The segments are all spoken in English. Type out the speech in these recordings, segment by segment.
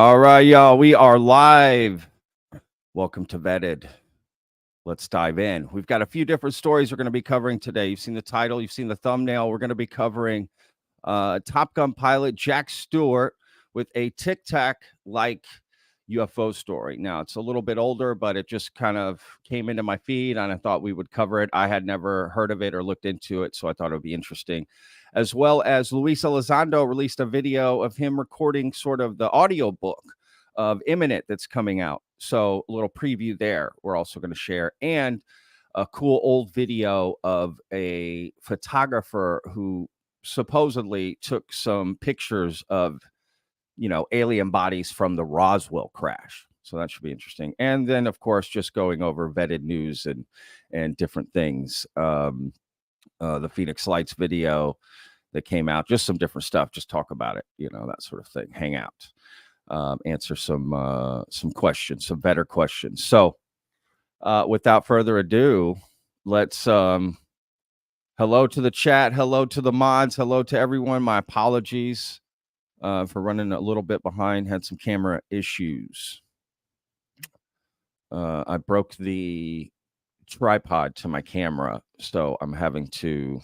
All right, y'all. We are live. Welcome to Vetted. Let's dive in. We've got a few different stories we're going to be covering today. You've seen the title, you've seen the thumbnail. We're going to be covering Top Gun pilot Jack Stewart with a Tic-Tac like UFO story. Now, it's a little bit older, but it just kind of came into my feed and I thought we would cover it. I had never heard of it or looked into it, so I thought it would be interesting. As well as Luis Elizondo released a video of him recording sort of the audio book of Imminent that's coming out. So a little preview there we're also going to share. And a cool old video of a photographer who supposedly took some pictures of alien bodies from the Roswell crash. So that should be interesting. And then, of course, just going over vetted news and different things. The Phoenix Lights video that came out, just some different stuff. Just talk about it, that sort of thing. Hang out, answer some questions, some better questions. So without further ado, let's hello to the chat, hello to the mods, hello to everyone. My apologies for running a little bit behind, had some camera issues. I broke the tripod to my camera, so I'm having to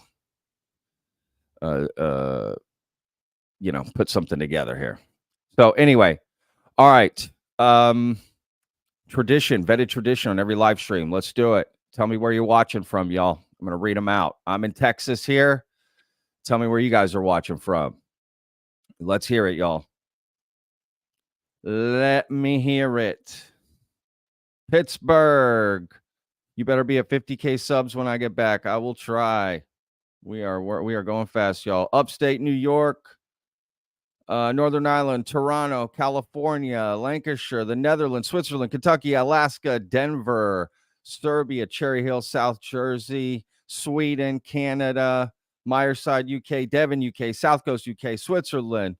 put something together here. So anyway, all right. Vetted tradition on every live stream. Let's do it. Tell me where you're watching from, y'all. I'm going to read them out. I'm in Texas here. Tell me where you guys are watching from. Let's hear it, y'all. Let me hear it. Pittsburgh. You better be at 50K subs when I get back. I will try. We are going fast, y'all. Upstate New York, Northern Ireland, Toronto, California, Lancashire, the Netherlands, Switzerland, Kentucky, Alaska, Denver, Serbia, Cherry Hill, South Jersey, Sweden, Canada, Myerside, UK, Devon, UK, South Coast, UK, Switzerland,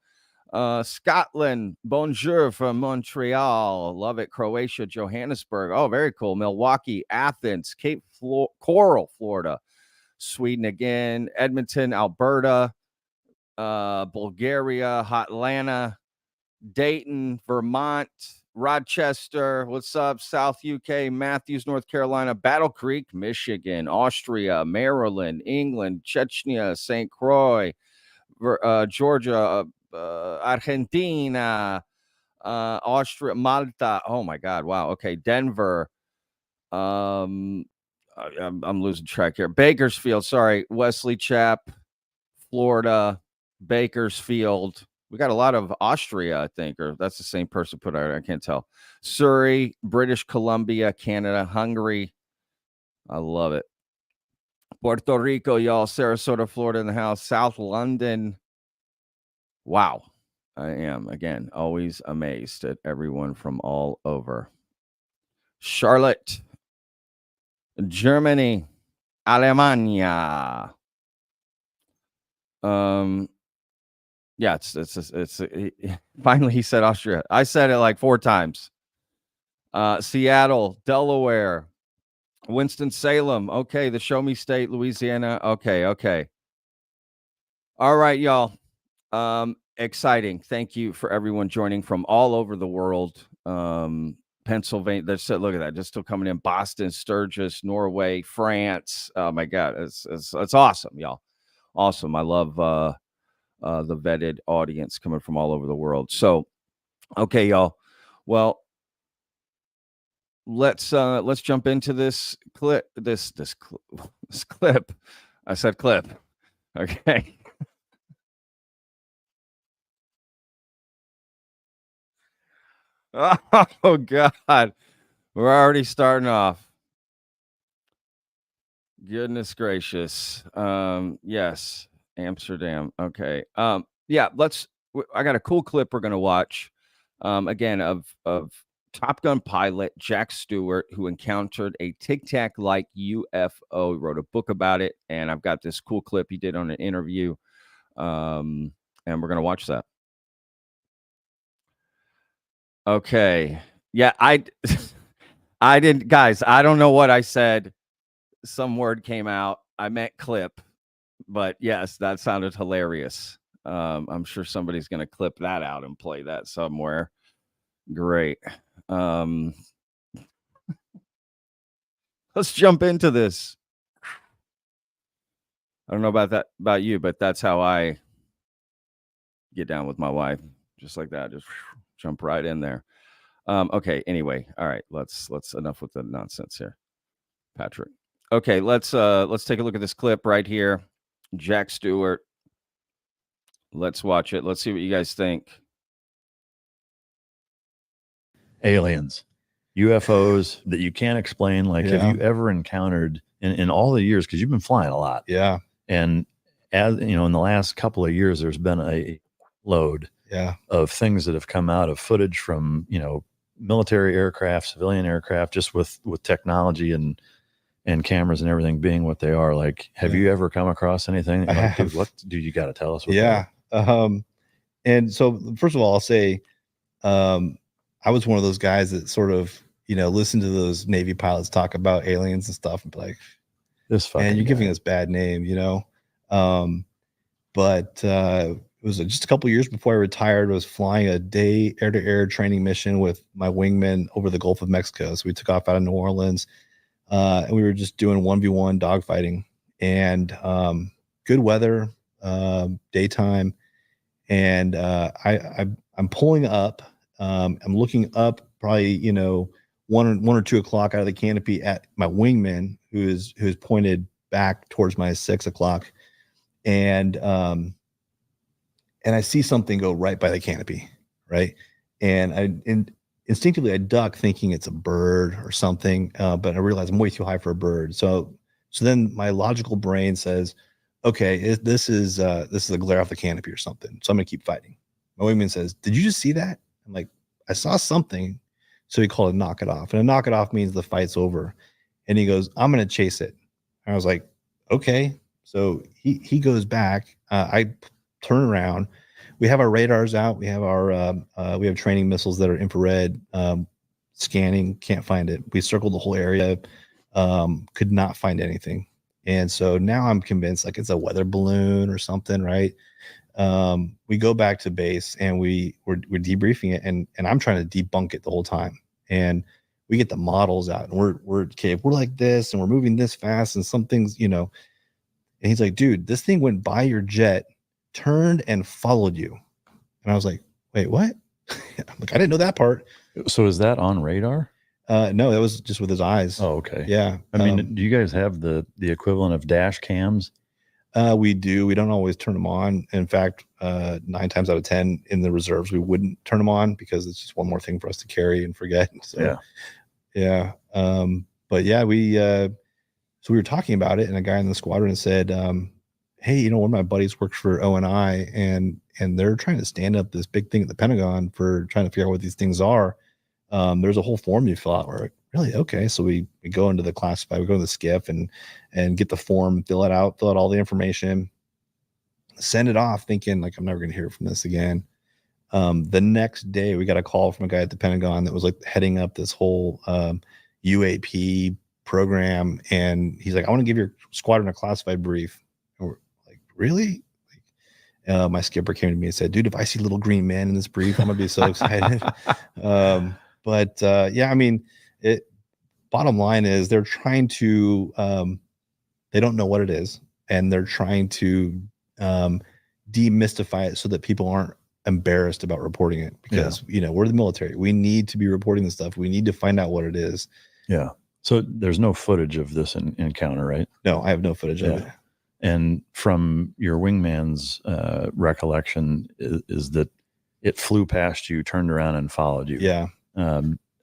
Scotland, bonjour from Montreal, love it, Croatia, Johannesburg, oh, very cool, Milwaukee, Athens, Cape Coral, Florida, Sweden again, Edmonton, Alberta, Bulgaria, Hotlanta, Dayton, Vermont, Rochester, what's up, South UK, Matthews, North Carolina, Battle Creek, Michigan, Austria, Maryland, England, Chechnya, St. Croix, Georgia, Argentina, Austria, Malta. Oh my God. Wow. Okay. Denver. I'm losing track here. Bakersfield. Sorry. Wesley Chap, Florida, Bakersfield. We got a lot of Austria, I think, or that's the same person put out. I can't tell. Surrey, British Columbia, Canada, Hungary. I love it. Puerto Rico, y'all. Sarasota, Florida in the house. South London. Wow. I am, again, always amazed at everyone from all over. Charlotte, Germany, Alemania. Yeah, it's finally he said Austria. I said it like 4 times. Seattle, Delaware, Winston-Salem. Okay, the Show Me State, Louisiana. Okay. All right, y'all. Exciting. Thank you for everyone joining from all over the world. Pennsylvania. Look at that. Just still coming in. Boston, Sturgis, Norway, France. Oh my God. It's awesome, y'all. Awesome. I love the vetted audience coming from all over the world. So, okay, y'all. Well, let's jump into this clip. This clip. I said clip. Okay. Oh God. We're already starting off. Goodness gracious. Yes. Amsterdam. Okay. Yeah, I got a cool clip we're going to watch. Again, of Top Gun pilot Jack Stewart, who encountered a Tic-Tac like UFO. He wrote a book about it, and I've got this cool clip he did on an interview. And we're going to watch that. Okay. Yeah, I didn't, guys, I don't know what I said. Some word came out. I meant clip, but yes, that sounded hilarious. I'm sure somebody's going to clip that out and play that somewhere. Great. Let's jump into this. I don't know about you, but that's how I get down with my wife, just like that. Just jump right in there. Okay. Anyway, all right. Let's enough with the nonsense here, Patrick. Okay, let's take a look at this clip right here. Jack Stewart. Let's watch it. Let's see what you guys think. Aliens, UFOs that you can't explain. Like, have you ever encountered in all the years, because you've been flying a lot? Yeah. And as you know, in the last couple of years, there's been a load of things that have come out of footage from, military aircraft, civilian aircraft, just with technology and cameras and everything being what they are. Like, have you ever come across anything? Like, dude, what do you got to tell us? And so first of all, I'll say, I was one of those guys that sort of, listen to those Navy pilots talk about aliens and stuff and be like, this fucking man, you're giving us bad name, but it was just a couple of years before I retired. I was flying a day air-to-air training mission with my wingman over the Gulf of Mexico. So we took off out of New Orleans, and we were just doing 1v1 dogfighting, and good weather, daytime, and I'm pulling up. I'm looking up, probably 1 or 2 o'clock out of the canopy at my wingman, who's pointed back towards my 6 o'clock, and I see something go right by the canopy, right, and instinctively I duck, thinking it's a bird or something, but I realize I'm way too high for a bird. So then my logical brain says, okay, this is a glare off the canopy or something. So I'm gonna keep fighting. My wingman says, "Did you just see that?" I'm like, "I saw something." So he called it knock it off, and a knock it off means the fight's over. And he goes, "I'm gonna chase it." And I was like, "Okay." So he goes back. I turn around. We have our radars out. We have we have training missiles that are infrared scanning. Can't find it. We circled the whole area. Could not find anything. And so now I'm convinced like it's a weather balloon or something, right? We go back to base and we're debriefing it, and I'm trying to debunk it the whole time. And we get the models out, and we're okay, we're like this and we're moving this fast and some things, and he's like, "Dude, this thing went by your jet, turned and followed you." And I was like, "Wait, what?" I'm like, "I didn't know that part." So is that on radar? No, that was just with his eyes. Oh, okay. Yeah. I mean, do you guys have the equivalent of dash cams? We do. We don't always turn them on. In fact, 9 times out of 10 in the reserves, we wouldn't turn them on because it's just one more thing for us to carry and forget. So, yeah. But yeah, so we were talking about it, and a guy in the squadron said, "Hey, one of my buddies works for ONI, and they're trying to stand up this big thing at the Pentagon for trying to figure out what these things are. There's a whole form you fill out." We're like, "Really? Okay." So we go into the classified, we go to the skiff and get the form, fill out all the information, send it off, thinking like, I'm never going to hear from this again. The next day we got a call from a guy at the Pentagon that was like heading up this whole UAP program, and he's like, "I want to give your squadron a classified brief." And we're like, "Really?" My skipper came to me and said, "Dude, if I see little green man in this brief, I'm gonna be so excited." But yeah, I mean, bottom line is they're trying to they don't know what it is, and they're trying to demystify it so that people aren't embarrassed about reporting it, because we're the military. We need to be reporting this stuff. We need to find out what it is. Yeah. So there's no footage of this encounter, right? No, I have no footage of it. And from your wingman's recollection is that it flew past you, turned around, and followed you. Yeah.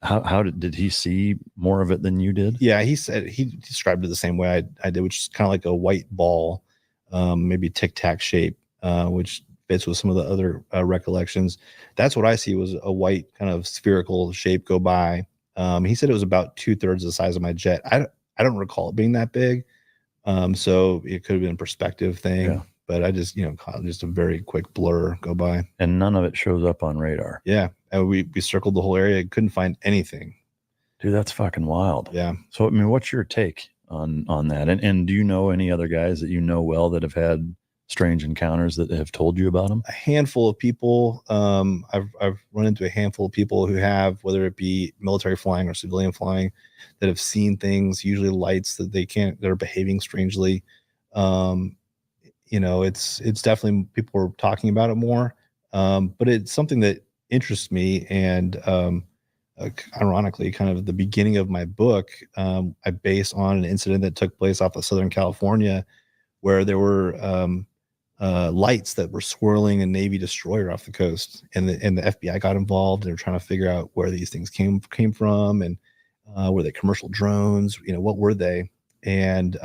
How did he see more of it than you did? Yeah, he said he described it the same way I did, which is kind of like a white ball, maybe Tic-Tac shape, which fits with some of the other recollections. That's what I see, was a white kind of spherical shape go by. He said it was about 2/3 the size of my jet. I don't recall it being that big, so it could have been a perspective thing. Yeah. But I just caught just a very quick blur go by, and none of it shows up on radar. Yeah, and we circled the whole area, couldn't find anything. Dude, that's fucking wild. Yeah. So I mean, what's your take on that? And do you know any other guys that well that have had strange encounters that have told you about them? A handful of people. I've run into a handful of people who have, whether it be military flying or civilian flying, that have seen things, usually lights that they're behaving strangely. It's definitely, people are talking about it more. But it's something that interests me. And ironically, kind of the beginning of my book, I base on an incident that took place off of Southern California, where there were lights that were swirling a Navy destroyer off the coast, and the FBI got involved. They're trying to figure out where these things came from, and were they commercial drones? What were they? And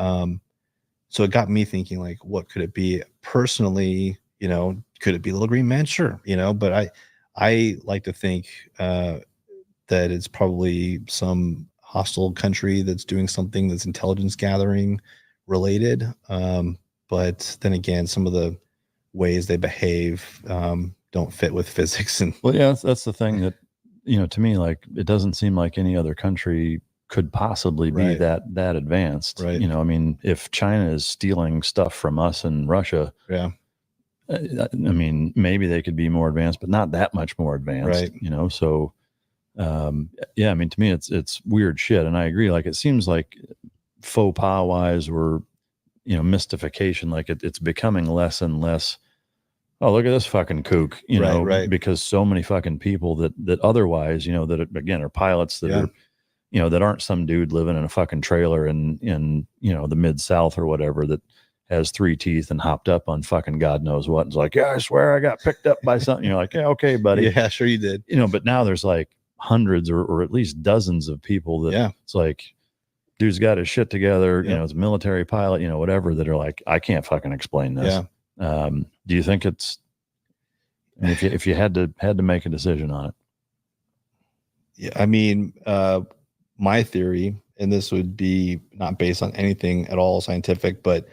so it got me thinking, like, what could it be? Personally, could it be Little Green Men? Sure, but I like to think that it's probably some hostile country that's doing something that's intelligence gathering related. But then again, some of the ways they behave don't fit with physics. And well, yeah, that's the thing that, to me, like, it doesn't seem like any other country could possibly be that advanced. Right. I mean, if China is stealing stuff from us and Russia, yeah, I mean, maybe they could be more advanced, but not that much more advanced. Right. So yeah, I mean, to me, it's weird shit. And I agree. Like, it seems like faux pas wise, or, mystification, like it's becoming less and less. Oh, look at this fucking kook, right. Because so many fucking people that otherwise, that again are pilots that are, that aren't some dude living in a fucking trailer in the Mid-South or whatever, that has 3 teeth and hopped up on fucking God knows what. It's like, yeah, I swear I got picked up by something. You're like, yeah, okay, buddy. Yeah, sure you did. But now there's like hundreds or at least dozens of people that it's like, dude's got his shit together, it's a military pilot, whatever, that are like, I can't fucking explain this. Do you think it's, if you had to make a decision on it? Yeah, I mean, my theory, and this would be not based on anything at all scientific, but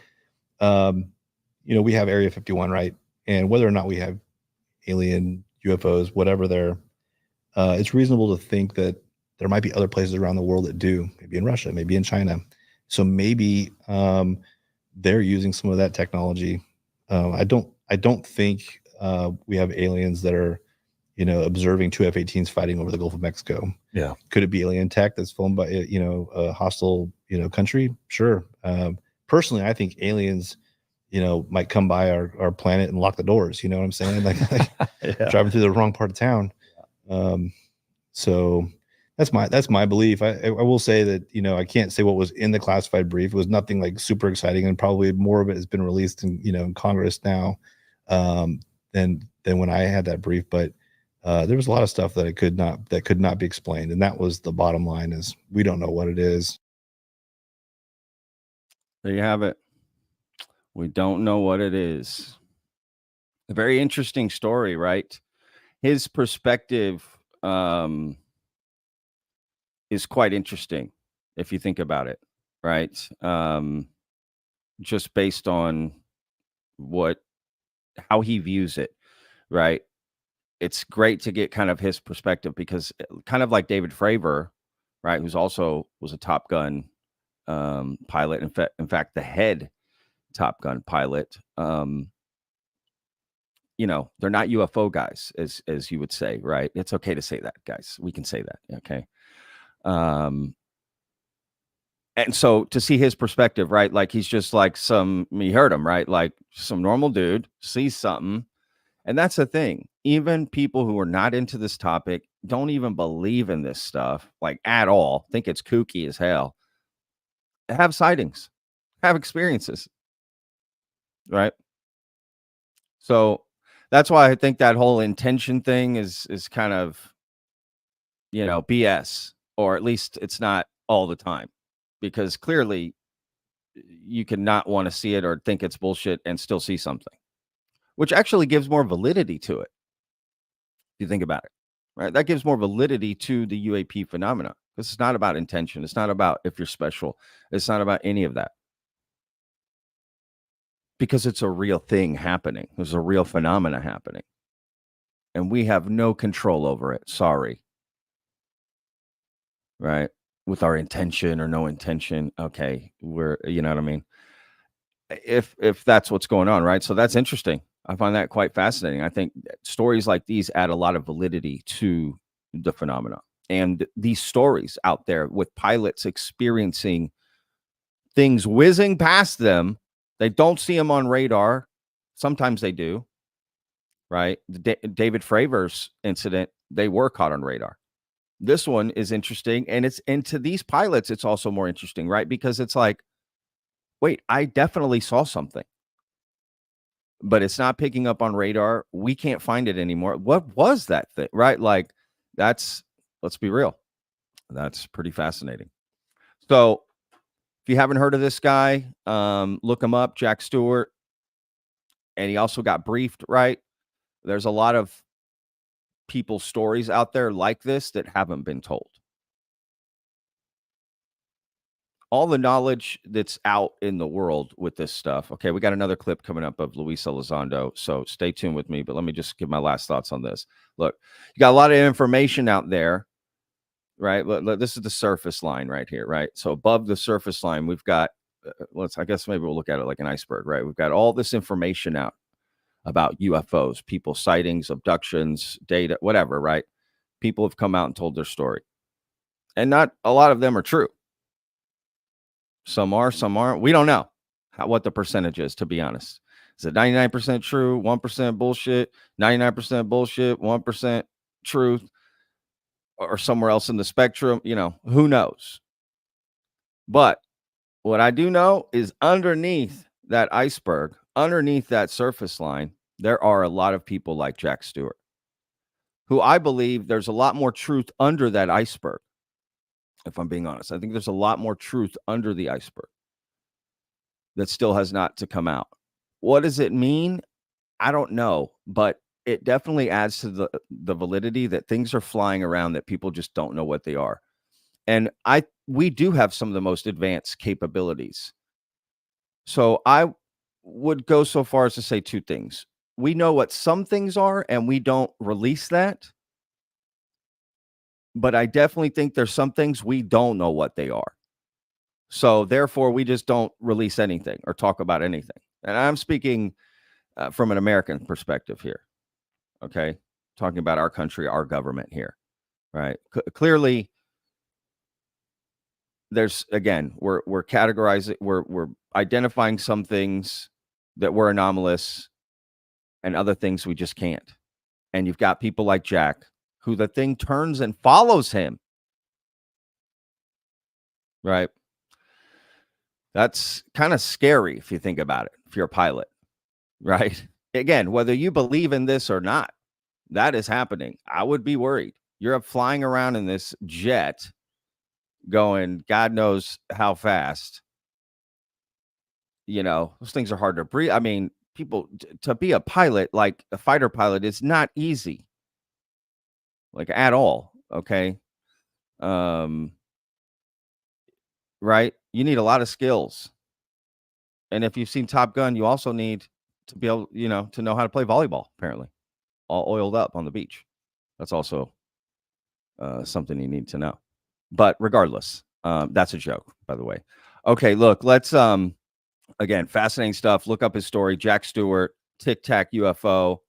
we have Area 51, right? And whether or not we have alien UFOs, whatever it's reasonable to think that there might be other places around the world that do, maybe in Russia, maybe in China. So maybe they're using some of that technology. I don't think we have aliens that are, observing 2 F-18s fighting over the Gulf of Mexico. Yeah. Could it be alien tech that's flown by, a hostile, country? Sure. Personally, I think aliens, might come by our planet and lock the doors. You know what I'm saying? Like driving through the wrong part of town. So that's my belief. I will say that, I can't say what was in the classified brief. It was nothing like super exciting, and probably more of it has been released in Congress now than when I had that brief. But there was a lot of stuff that could not be explained, and that was the bottom line: is we don't know what it is. There you have it. We don't know what it is. A very interesting story, right? His perspective is quite interesting if you think about it, right? Just based on how he views it, right? It's great to get kind of his perspective, because kind of like David Fravor, right, who's also was a Top Gun pilot. In fact, the head Top Gun pilot. They're not UFO guys, as you would say, right? It's okay to say that, guys. We can say that, okay? And so to see his perspective, right? Like, he's just like you heard him, right? Like some normal dude sees something. And that's the thing. Even people who are not into this topic, don't even believe in this stuff, like, at all, think it's kooky as hell, have sightings, have experiences, right? So that's why I think that whole intention thing is kind of, BS, or at least it's not all the time, because clearly you can not want to see it or think it's bullshit and still see something, which actually gives more validity to it. If you think about it, right? That gives more validity to the UAP phenomena, because it's not about intention. It's not about if you're special. It's not about any of that, because it's a real thing happening. There's a real phenomena happening, and we have no control over it. Sorry. Right? With our intention or no intention. Okay. You know what I mean? if that's what's going on, right? So that's interesting. I find that quite fascinating. I think stories like these add a lot of validity to the phenomena. And these stories out there with pilots experiencing things whizzing past them, they don't see them on radar. Sometimes they do, right? The David Fravors incident, they were caught on radar. This one is interesting, and to these pilots, it's also more interesting, right? Because it's like, wait, I definitely saw something, but it's not picking up on radar. We can't find it anymore. What was that thing, right? Like, let's be real. That's pretty fascinating. So if you haven't heard of this guy, look him up, Jack Stewart. And he also got briefed, right? There's a lot of people's stories out there like this that haven't been told. All the knowledge that's out in the world with this stuff. Okay, we got another clip coming up of Luis Elizondo, so stay tuned with me. But let me just give my last thoughts on this. Look, you got a lot of information out there, right? Look, this is the surface line right here, right? So above the surface line, we've got, I guess maybe we'll look at it like an iceberg, right? We've got all this information out about UFOs, people sightings, abductions, data, whatever, right? People have come out and told their story. And not a lot of them are true. Some are, some aren't. We don't know what the percentage is, to be honest. Is it 99% true, 1% bullshit, 99% bullshit, 1% truth, or somewhere else in the spectrum? You know, who knows? But what I do know is underneath that iceberg, underneath that surface line, there are a lot of people like Jack Stewart, who I believe there's a lot more truth under that iceberg. If I'm being honest, I think there's a lot more truth under the iceberg that still has not to come out. What does it mean? I don't know, but it definitely adds to the validity that things are flying around that people just don't know what they are. And we do have some of the most advanced capabilities. So I would go so far as to say two things. We know what some things are, and we don't release that. But I definitely think there's some things we don't know what they are. So therefore, we just don't release anything or talk about anything. And I'm speaking from an American perspective here. Okay. Talking about our country, our government here. Right. Clearly, there's, again, we're categorizing, we're identifying some things that were anomalous and other things we just can't. And you've got people like Jack, who the thing turns and follows him. Right. That's kind of scary if you think about it, if you're a pilot. Right. Again, whether you believe in this or not, that is happening. I would be worried. You're flying around in this jet going, God knows how fast. You know, those things are hard to breathe. I mean, people, to be a pilot, like a fighter pilot, is not easy. Like at all. Okay. Right. You need a lot of skills. And if you've seen Top Gun, you also need to be able, to know how to play volleyball, apparently, all oiled up on the beach. That's also something you need to know. But regardless, that's a joke, by the way. Okay, look, let's, again, fascinating stuff. Look up his story, Jack Stewart, Tic-Tac UFO.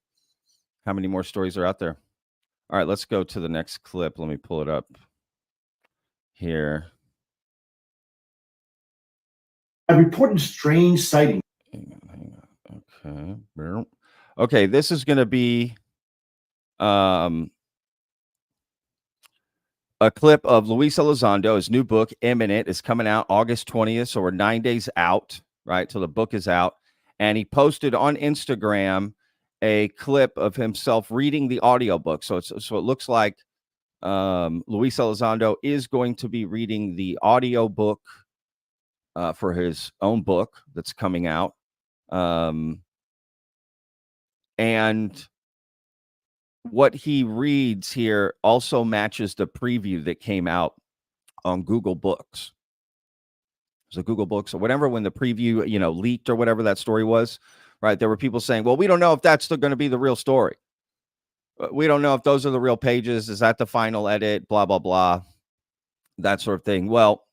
How many more stories are out there? All right, let's go to the next clip. Let me pull it up here. I reported strange sightings. Hang on. Okay. Okay, this is going to be a clip of Luis Elizondo. His new book, Imminent, is coming out August 20th, so we're 9 days out, right, till the book is out. And he posted on Instagram a clip of himself reading the audiobook. So it looks like Luis Elizondo is going to be reading the audiobook for his own book that's coming out. And what he reads here also matches the preview that came out on Google Books. So Google Books or whatever, when the preview, leaked or whatever that story was, right? There were people saying, well, we don't know if that's going to be the real story. We don't know if those are the real pages. Is that the final edit? Blah, blah, blah. That sort of thing. Well,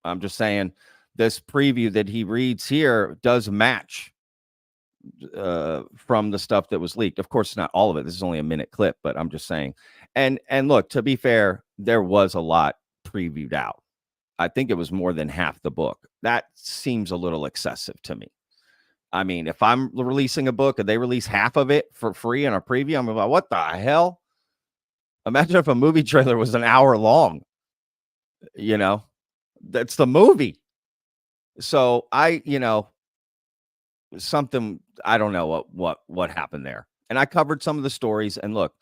I'm just saying this preview that he reads here does match from the stuff that was leaked. Of course, not all of it. This is only a minute clip, but I'm just saying. And look, to be fair, there was a lot previewed out. I think it was more than half the book. That seems a little excessive to me. I mean, if I'm releasing a book and they release half of it for free in a preview, I'm like, what the hell? Imagine if a movie trailer was an hour long. You know, that's the movie. So something, I don't know what happened there. And I covered some of the stories. And look,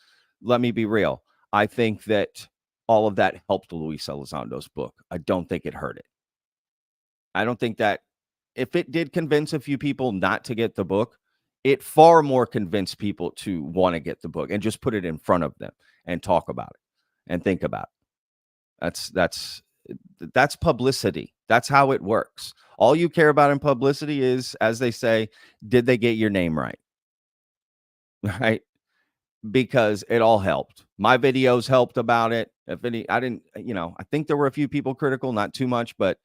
let me be real. I think that all of that helped Luis Elizondo's book. I don't think it hurt it. I don't think that if it did convince a few people not to get the book, it far more convinced people to want to get the book and just put it in front of them and talk about it and think about it. That's publicity. That's how it works. All you care about in publicity is, as they say, did they get your name right? Right? Because it all helped. My videos helped about it. If any, I didn't, I think there were a few people critical, not too much, but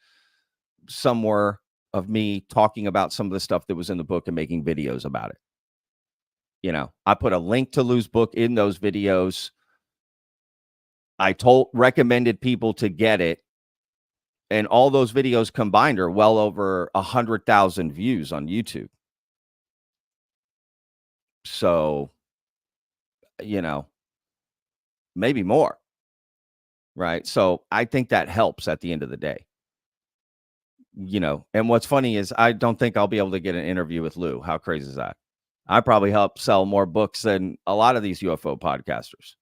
some were, of me talking about some of the stuff that was in the book and making videos about it. I put a link to Lou's book in those videos. I recommended people to get it. And all those videos combined are well over 100,000 views on YouTube. So, maybe more. Right. So I think that helps at the end of the day. And what's funny is I don't think I'll be able to get an interview with Lou. How crazy is that? I probably help sell more books than a lot of these UFO podcasters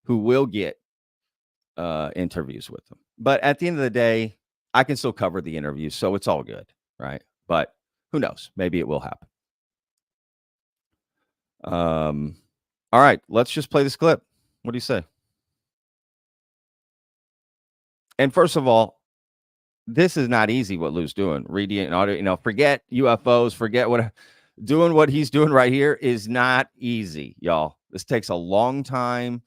who will get interviews with them. But at the end of the day, I can still cover the interviews, so it's all good, right? But who knows? Maybe it will happen. All right, let's just play this clip. What do you say? And first of all, this is not easy what Lou's doing. Reading an audio, forget UFOs, forget doing what he's doing right here is not easy, y'all. This takes a long time.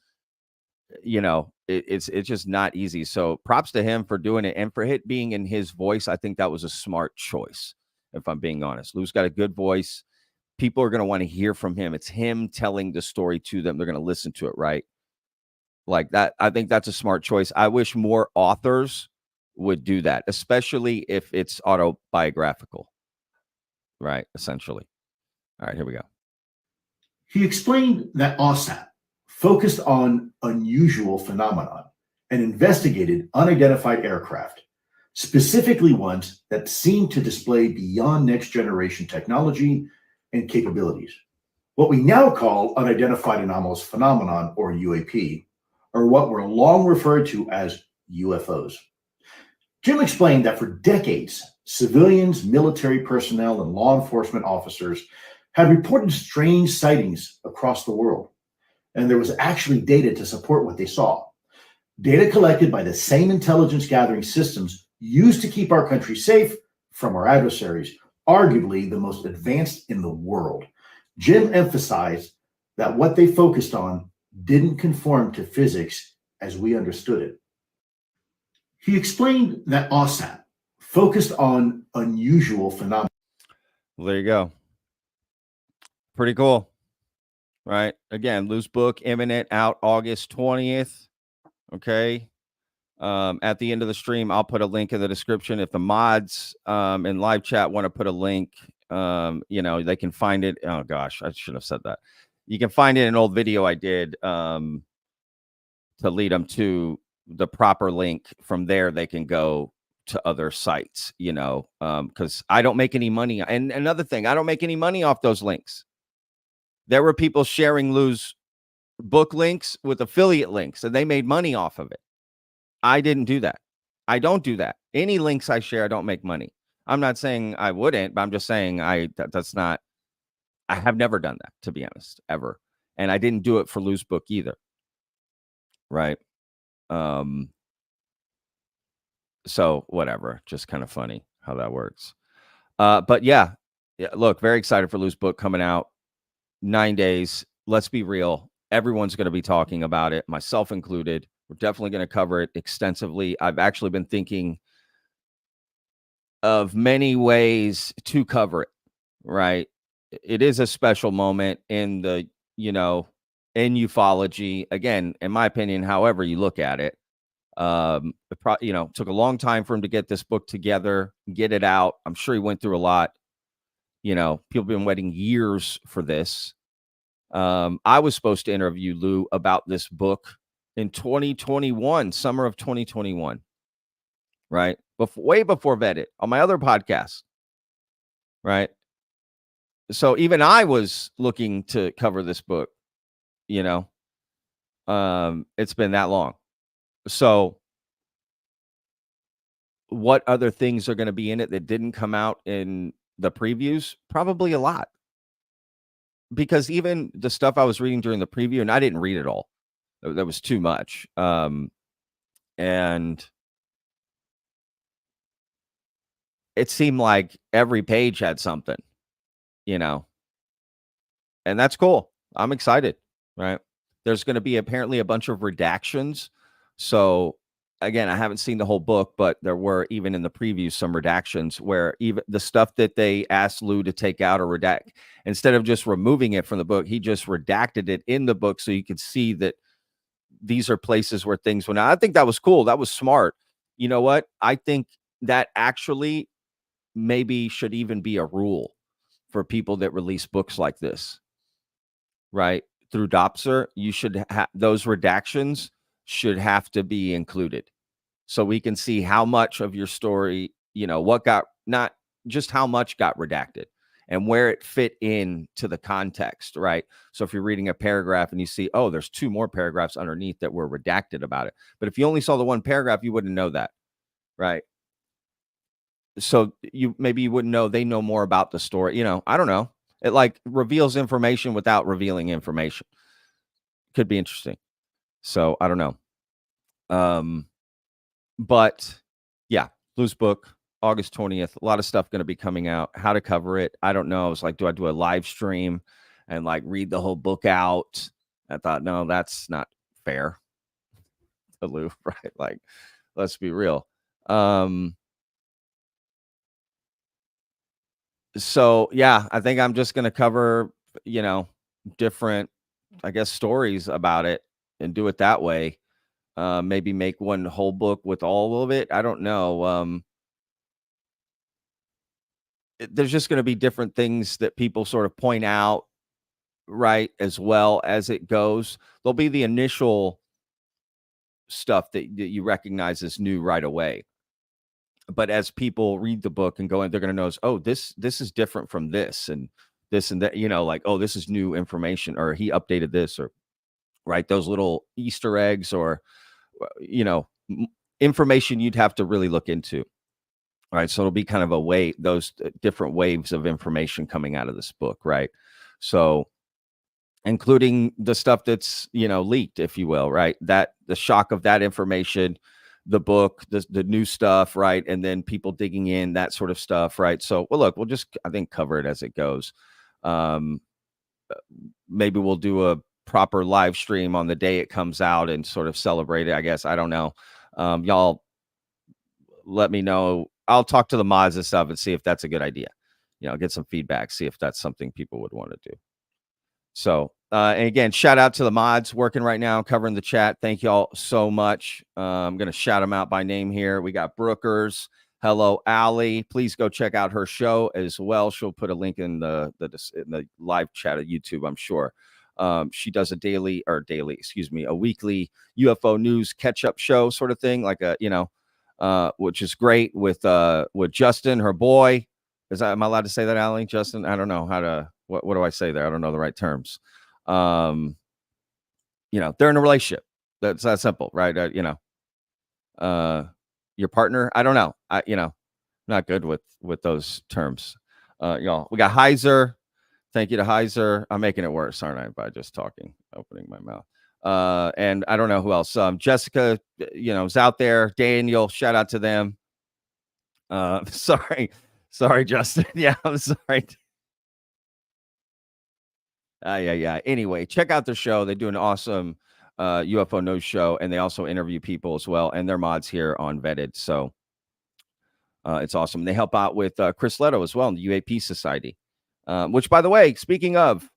It's just not easy. So props to him for doing it. And for it being in his voice, I think that was a smart choice, if I'm being honest. Lou's got a good voice. People are going to want to hear from him. It's him telling the story to them. They're going to listen to it, right? Like that. I think that's a smart choice. I wish more authors would do that, especially if it's autobiographical, right? Essentially. All right, here we go. He explained that OSAP focused on unusual phenomenon and investigated unidentified aircraft, specifically ones that seemed to display beyond next generation technology and capabilities. What we now call unidentified anomalous phenomenon, or UAP, are what were long referred to as UFOs. Jim explained that for decades, civilians, military personnel, and law enforcement officers have reported strange sightings across the world, and there was actually data to support what they saw. Data collected by the same intelligence gathering systems used to keep our country safe from our adversaries, arguably the most advanced in the world. Jim emphasized that what they focused on didn't conform to physics as we understood it. He explained that OSAP focused on unusual phenomena. Well, there you go. Pretty cool, right? Again, Lou's book, imminent, out August 20th. Okay. At the end of the stream, I'll put a link in the description. If the mods in live chat want to put a link, they can find it. Oh gosh, I should have said that. You can find it in an old video I did to lead them to the proper link. From there, they can go to other sites, because I don't make any money. And another thing, I don't make any money off those links. There were people sharing Lou's book links with affiliate links, and they made money off of it. I didn't do that. I don't do that. Any links I share, I don't make money. I'm not saying I wouldn't, but I'm just saying I have never done that, to be honest, ever. And I didn't do it for Lou's book either. Right. So whatever, just kind of funny how that works. But yeah, look, very excited for Lou's book coming out. 9 days. Let's be real. Everyone's going to be talking about it, myself included. We're definitely going to cover it extensively. I've actually been thinking of many ways to cover it, right? It is a special moment in the, in ufology. Again, in my opinion, however you look at it, took a long time for him to get this book together, get it out. I'm sure he went through a lot. People have been waiting years for this. I was supposed to interview Lou about this book in 2021, summer of 2021, right? Way before Vetted on my other podcast, right? So even I was looking to cover this book, it's been that long. So what other things are going to be in it that didn't come out in the previews? Probably a lot. Because even the stuff I was reading during the preview, and I didn't read it all. That was too much. And it seemed like every page had something, and that's cool. I'm excited, right? There's going to be apparently a bunch of redactions. So again, I haven't seen the whole book, but there were, even in the preview, some redactions where even the stuff that they asked Lou to take out or redact, instead of just removing it from the book, he just redacted it in the book so you could see that these are places where things went out. I think that was cool. That was smart. You know what? I think that actually maybe should even be a rule for people that release books like this, right? Through Dopser, you should have those redactions should have to be included so we can see how much of your story, what got, not just how much got redacted and where it fit in to the context, right? So if you're reading a paragraph and you see, oh, there's 2 more paragraphs underneath that were redacted about it. But if you only saw the one paragraph, you wouldn't know that, right? So you wouldn't know they know more about the story. I don't know. It like reveals information without revealing information. Could be interesting. So I don't know. But yeah, Lou's book, August 20th. A lot of stuff going to be coming out. How to cover it, I don't know. It's like, do I do a live stream and like read the whole book out? I thought, no, that's not fair to Lou, right? Like, let's be real. So yeah, I think I'm just going to cover, different, I guess, stories about it and do it that way. Maybe make one whole book with all of it. I don't know. There's just going to be different things that people sort of point out, right? As well as it goes, there'll be the initial stuff that you recognize as new right away. But as people read the book and go in, they're going to notice, oh, this is different from this and this and that, like, oh, this is new information, or he updated this, or right, those little Easter eggs, or information you'd have to really look into. Right. So it'll be kind of a way, those different waves of information coming out of this book. Right. So including the stuff that's, leaked, if you will, right? That the shock of that information, the book, the new stuff, right? And then people digging in, that sort of stuff. Right. So, well, look, we'll just, I think, cover it as it goes. Maybe we'll do a proper live stream on the day it comes out and sort of celebrate it, I guess. I don't know. Y'all let me know. I'll talk to the mods and stuff and see if that's a good idea. Get some feedback, see if that's something people would want to do. So, and again, shout out to the mods working right now, covering the chat. Thank y'all so much. I'm going to shout them out by name here. We got Brookers. Hello, Allie. Please go check out her show as well. She'll put a link in the live chat of YouTube, I'm sure. She does a weekly UFO news catch-up show sort of thing, like which is great with Justin, her boy. Am I allowed to say that, Allie? Justin? I don't know how to, what do I say there? I don't know the right terms. They're in a relationship. That's that simple, right? Your partner. I don't know. Not good with those terms. Y'all, we got Heiser. Thank you to Heiser. I'm making it worse, aren't I? By just opening my mouth. And I don't know who else. Jessica, is out there. Daniel, shout out to them. Sorry, Justin. Yeah, I'm sorry. Yeah. Anyway, check out their show. They do an awesome UFO news show, and they also interview people as well, and they're mods here on Vetted. So It's awesome. They help out with Chris Leto as well in the UAP Society, which, by the way, speaking of,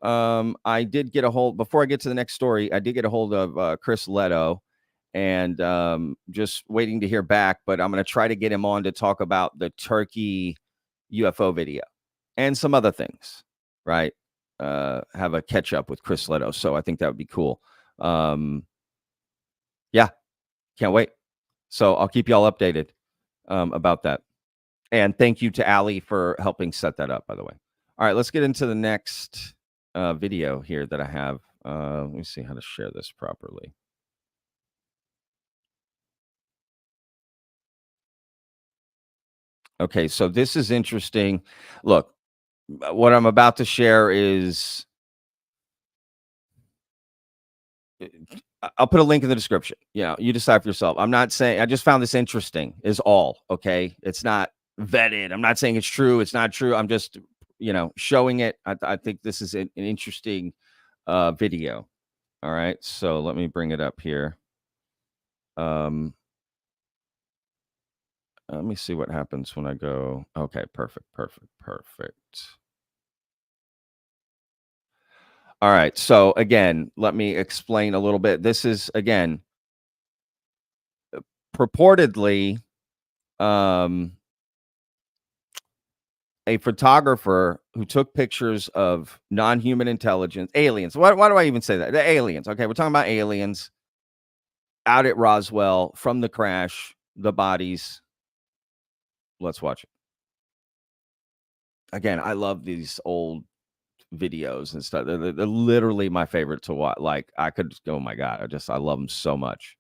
I did get a hold, before I get to the next story, I did get a hold of Chris Leto, and just waiting to hear back, but I'm going to try to get him on to talk about the Turkey UFO video and some other things, right? Have a catch up with Chris Leto. So I think that would be cool. Yeah, can't wait. So I'll keep y'all updated about that. And thank you to Allie for helping set that up, by the way. All right, let's get into the next video here that I have. Let me see how to share this properly. Okay, so this is interesting. Look, what I'm about to share is, I'll put a link in the description. You decide for yourself. I'm not saying, I just found this interesting is all, okay? It's not vetted. I'm not saying it's true. It's not true. I'm just, showing it. I think this is an interesting video. All right, so let me bring it up here. Let me see what happens when I go. Okay, perfect. All right, so again, let me explain a little bit. This is, again, purportedly a photographer who took pictures of non-human intelligence, aliens. Why do I even say that? The aliens. Okay, we're talking about aliens out at Roswell from the crash, the bodies. Let's watch it. Again, I love these old videos and stuff. They're literally my favorite to watch. Like, I could just go, oh my God, I love them so much.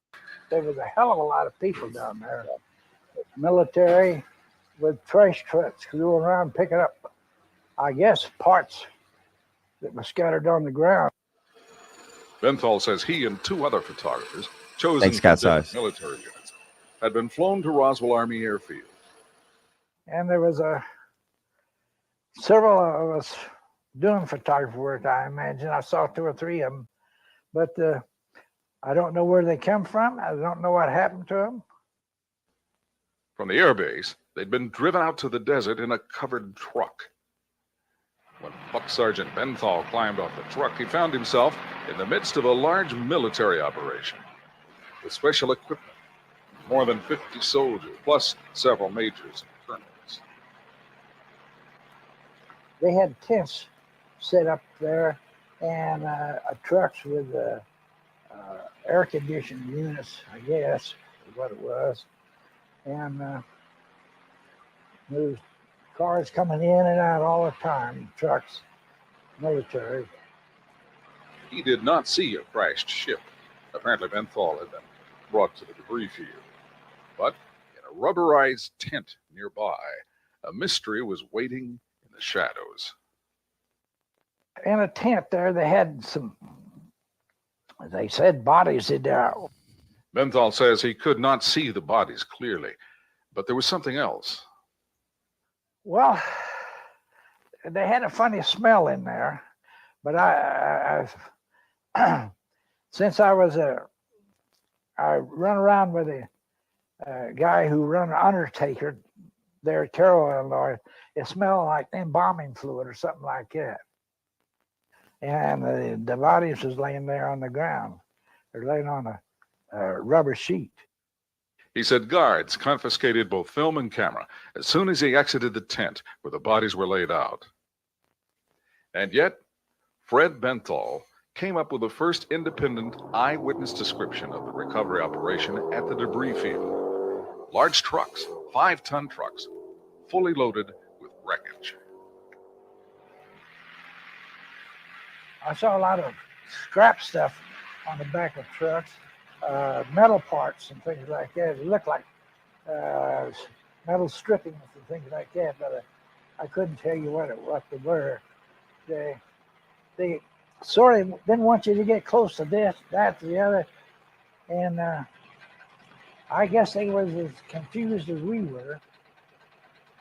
There was a hell of a lot of people down there. Military with trash trucks going around picking up, I guess, parts that were scattered on the ground. Benthal says he and two other photographers, chosen Thanks, from Cat's different Eyes. military units, had been flown to Roswell Army Airfield. And there was several of us doing photography work, I imagine. I saw 2 or 3 of them, but I don't know where they come from. I don't know what happened to them. From the airbase, they'd been driven out to the desert in a covered truck. When Buck Sergeant Benthal climbed off the truck, he found himself in the midst of a large military operation with special equipment, more than 50 soldiers, plus several majors and colonels. They had tents set up there and trucks with air conditioning units, I guess, is what it was. And there was cars coming in and out all the time, trucks, military. He did not see a crashed ship. Apparently, Benthal had been brought to the debris field. But in a rubberized tent nearby, a mystery was waiting in the shadows. In a tent there, they had some, they said, bodies in there. Benthal says he could not see the bodies clearly, but there was something else. Well, they had a funny smell in there, but I since I run around with a guy who run an undertaker there at Carroll, Illinois. It smelled like embalming fluid or something like that. And the bodies was laying there on the ground. They're laying on a rubber sheet. He said guards confiscated both film and camera as soon as he exited the tent where the bodies were laid out. And yet, Fred Benthal came up with the first independent eyewitness description of the recovery operation at the debris field. Large trucks, 5-ton trucks, fully loaded with wreckage. I saw a lot of scrap stuff on the back of trucks, metal parts and things like that. It looked like metal strippings and things like that, but I couldn't tell you what they were. They sort of didn't want you to get close to this, that, the other, and I guess they was as confused as we were.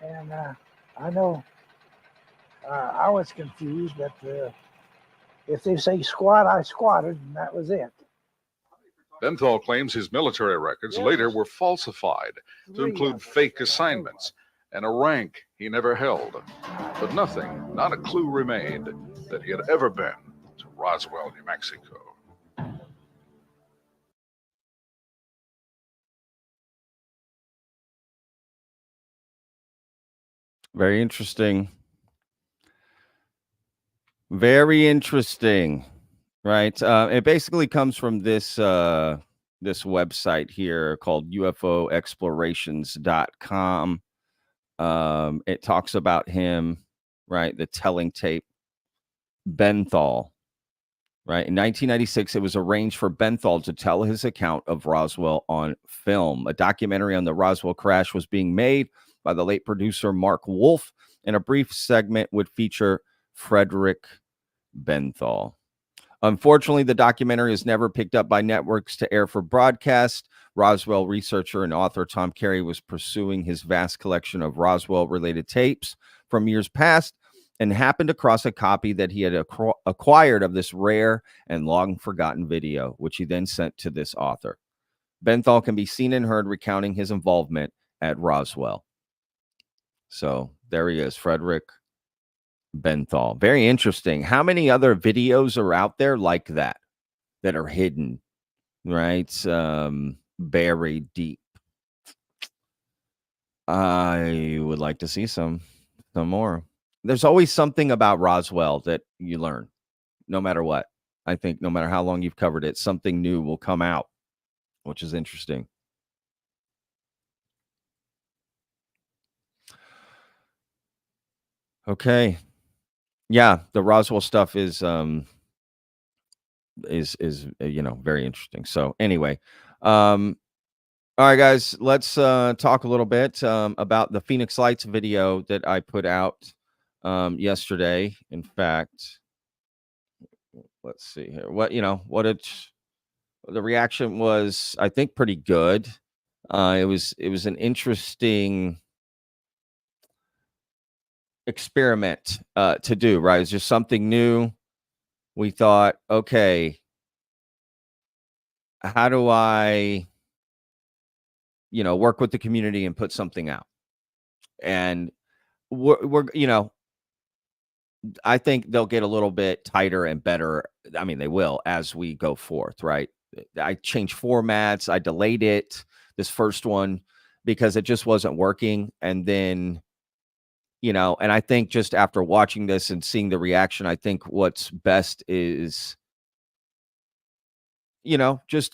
And I know I was confused, but if they say squat, I squatted, and that was it. Benthall claims his military records later were falsified to include fake assignments and a rank he never held. But nothing, not a clue remained that he had ever been to Roswell, New Mexico. Very interesting. Very interesting, right? It basically comes from this this website here called UFOexplorations.com. It talks about him, right? The telling tape, Benthall, right? In 1996, it was arranged for Benthall to tell his account of Roswell on film. A documentary on the Roswell crash was being made by the late producer Mark Wolf, and a brief segment would feature Frederick Benthall. Unfortunately, the documentary is never picked up by networks to air for broadcast. Roswell researcher and author Tom Carey was pursuing his vast collection of Roswell-related tapes from years past and happened across a copy that he had acquired of this rare and long-forgotten video, which he then sent to this author. Benthall can be seen and heard recounting his involvement at Roswell. So there he is, Frederick Benthall. Very interesting. How many other videos are out there like that are hidden, right? Buried deep. I would like to see some more. There's always something about Roswell that you learn, no matter what. I think no matter how long you've covered it, something new will come out, which is interesting. Okay. Yeah, the Roswell stuff is very interesting. So anyway, all right, guys, let's talk a little bit about the Phoenix Lights video that I put out yesterday. In fact, let's see here. The reaction was, I think, pretty good. It was an interesting experiment to do, right? It's just something new. We thought, okay, how do I work with the community and put something out? And we're I think they'll get a little bit tighter and better. I mean, they will as we go forth, right? I changed formats. I delayed it, this first one, because it just wasn't working. And then and I think just after watching this and seeing the reaction, I think what's best is, just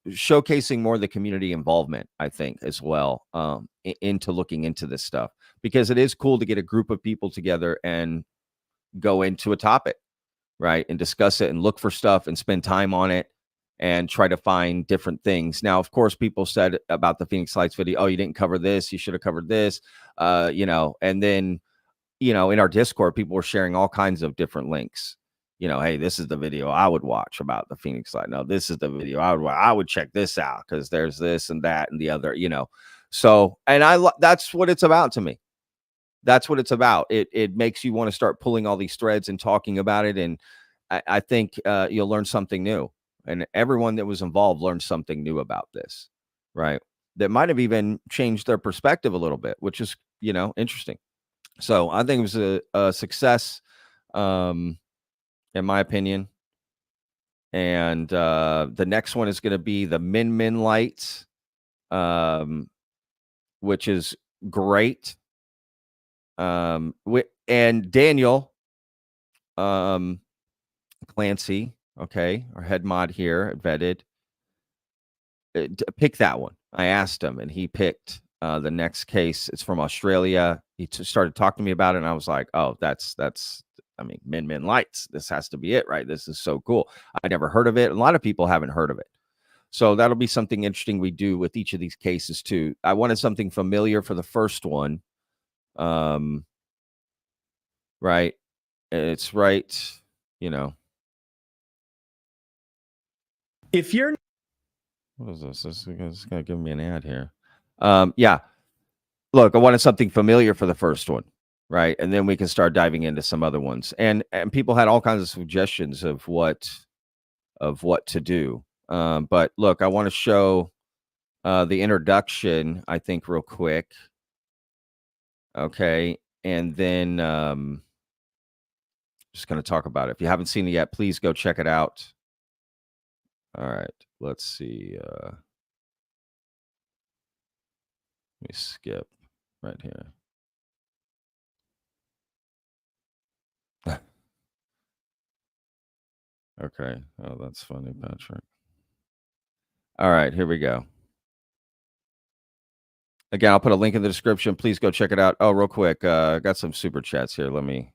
showcasing more of the community involvement, I think, as well, into looking into this stuff, because it is cool to get a group of people together and go into a topic, right? And discuss it and look for stuff and spend time on it and try to find different things. Now, of course, people said about the Phoenix Lights video, oh, you didn't cover this, you should have covered this, and then, in our Discord, people were sharing all kinds of different links. Hey, this is the video I would watch about the Phoenix Light. No, this is the video I would check this out because there's this and that and the other, So, and that's what it's about to me. That's what it's about. It makes you want to start pulling all these threads and talking about it. And I think you'll learn something new. And everyone that was involved learned something new about this, right? That might have even changed their perspective a little bit, which is, interesting. So I think it was a success, in my opinion. And the next one is going to be the Min Lights, which is great. And Daniel Clancy, okay, our head mod here at Vetted, pick that one. I asked him, and he picked the next case. It's from Australia. He started talking to me about it, and I was like, oh, that's Min Lights. This has to be it, right? This is so cool. I never heard of it. A lot of people haven't heard of it. So that'll be something interesting we do with each of these cases too. I wanted something familiar for the first one. Right. It's right, If you're what is this? This is gonna give me an ad here. Yeah. Look, I wanted something familiar for the first one, right? And then we can start diving into some other ones. And people had all kinds of suggestions of what to do. But look, I want to show the introduction, I think, real quick. Okay. And then just going to talk about it. If you haven't seen it yet, please go check it out. All right. Let's see. Let me skip right here. Okay. Oh, that's funny, Patrick. All right, here we go. Again, I'll put a link in the description. Please go check it out. Oh, real quick, I got some super chats here. Let me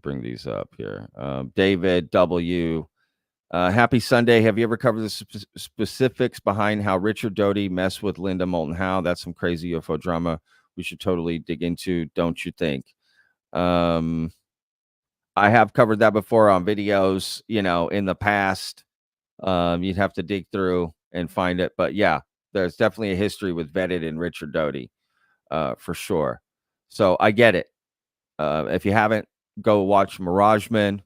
bring these up here. David W. Happy Sunday. Have you ever covered the specifics behind how Richard Doty messed with Linda Moulton Howe? That's some crazy UFO drama we should totally dig into, don't you think? I have covered that before on videos, in the past. You'd have to dig through and find it. But yeah, there's definitely a history with Vetted and Richard Doty, for sure. So I get it. If you haven't, go watch Mirageman.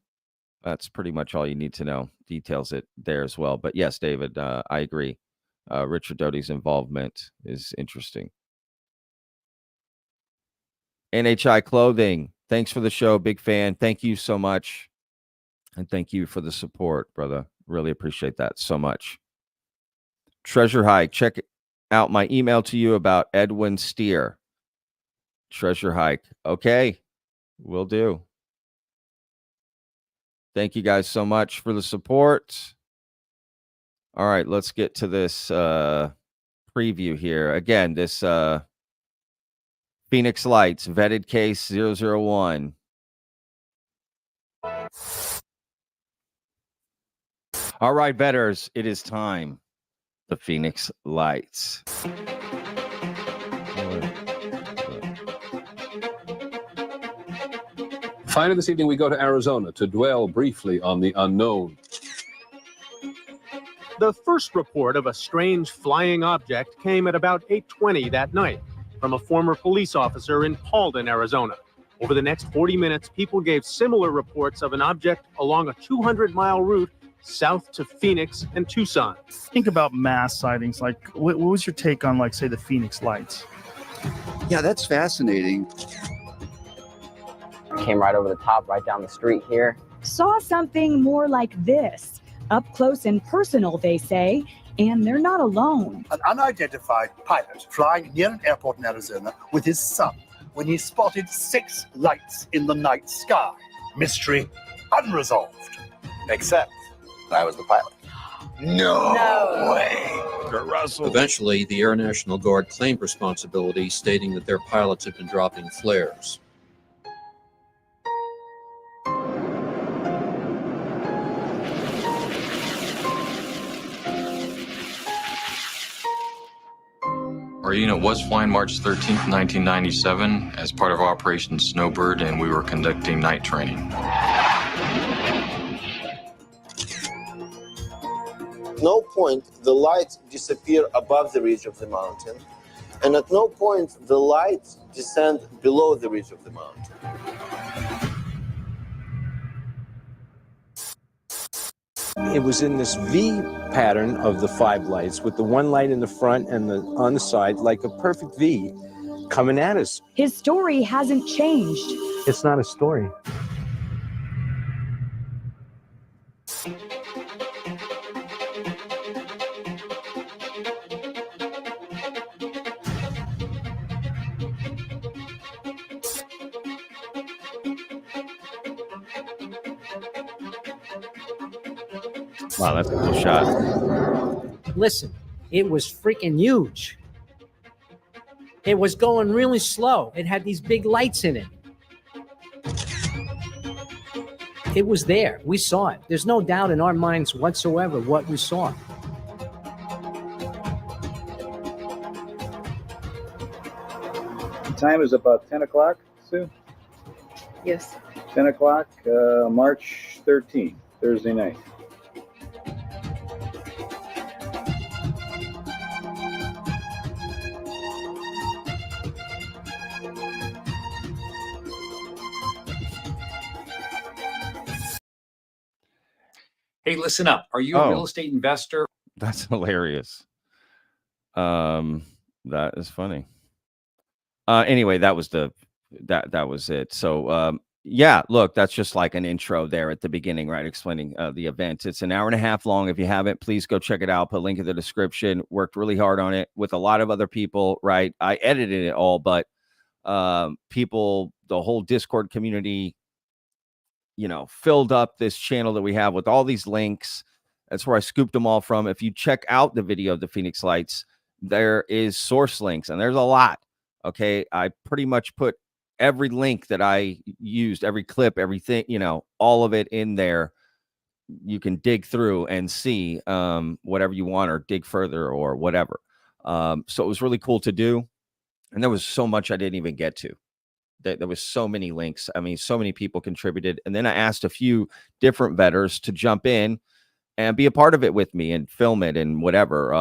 That's pretty much all you need to know. Details it there as well. But yes, David, I agree. Richard Doty's involvement is interesting. NHI Clothing. Thanks for the show. Big fan. Thank you so much. And thank you for the support, brother. Really appreciate that so much. Treasure Hike. Check out my email to you about Edwin Steer. Treasure Hike. Okay. Will do. Thank you guys so much for the support. All right, let's get to this preview here. Again, this Phoenix Lights vetted case 001. All right, vetters, it is time. The Phoenix Lights. Finally, this evening, we go to Arizona to dwell briefly on the unknown. The first report of a strange flying object came at about 8:20 that night from a former police officer in Paulden, Arizona. Over the next 40 minutes, people gave similar reports of an object along a 200-mile route south to Phoenix and Tucson. Think about mass sightings. Like, what was your take on, like, say, the Phoenix Lights? Yeah, that's fascinating. Came right over the top, right down the street here. Saw something more like this. Up close and personal, they say, and they're not alone. An unidentified pilot flying near an airport in Arizona with his son when he spotted 6 lights in the night sky. Mystery unresolved. Except I was the pilot. No way. Eventually, the Air National Guard claimed responsibility, stating that their pilots had been dropping flares. Our unit was flying March 13th, 1997 as part of Operation Snowbird, and we were conducting night training. At no point the lights disappear above the ridge of the mountain, and at no point the lights descend below the ridge of the mountain. It was in this V pattern of the 5 lights, with the one light in the front and the on the side, like a perfect V, coming at us. His story hasn't changed. It's not a story. Wow, that's a cool shot. Listen, it was freaking huge. It was going really slow. It had these big lights in it. It was there. We saw it. There's no doubt in our minds whatsoever what we saw. The time is about 10 o'clock, Sue? Yes. 10 o'clock, March 13th, Thursday night. Hey, listen up. Are you a real estate investor? That's hilarious. That is funny. Anyway, that was it. So yeah, look, that's just like an intro there at the beginning, right? Explaining the event. It's an hour and a half long. If you haven't, please go check it out. Put a link in the description. Worked really hard on it with a lot of other people, right? I edited it all, but people, the whole Discord community, filled up this channel that we have with all these links. That's where I scooped them all from. If you check out the video of the Phoenix Lights, there is source links, and there's a lot. Okay, I pretty much put every link that I used, every clip, everything, all of it in there. You can dig through and see whatever you want, or dig further, or whatever. So it was really cool to do. And there was so much I didn't even get to. There was so many links. I mean, so many people contributed. And then I asked a few different vetters to jump in and be a part of it with me and film it and whatever.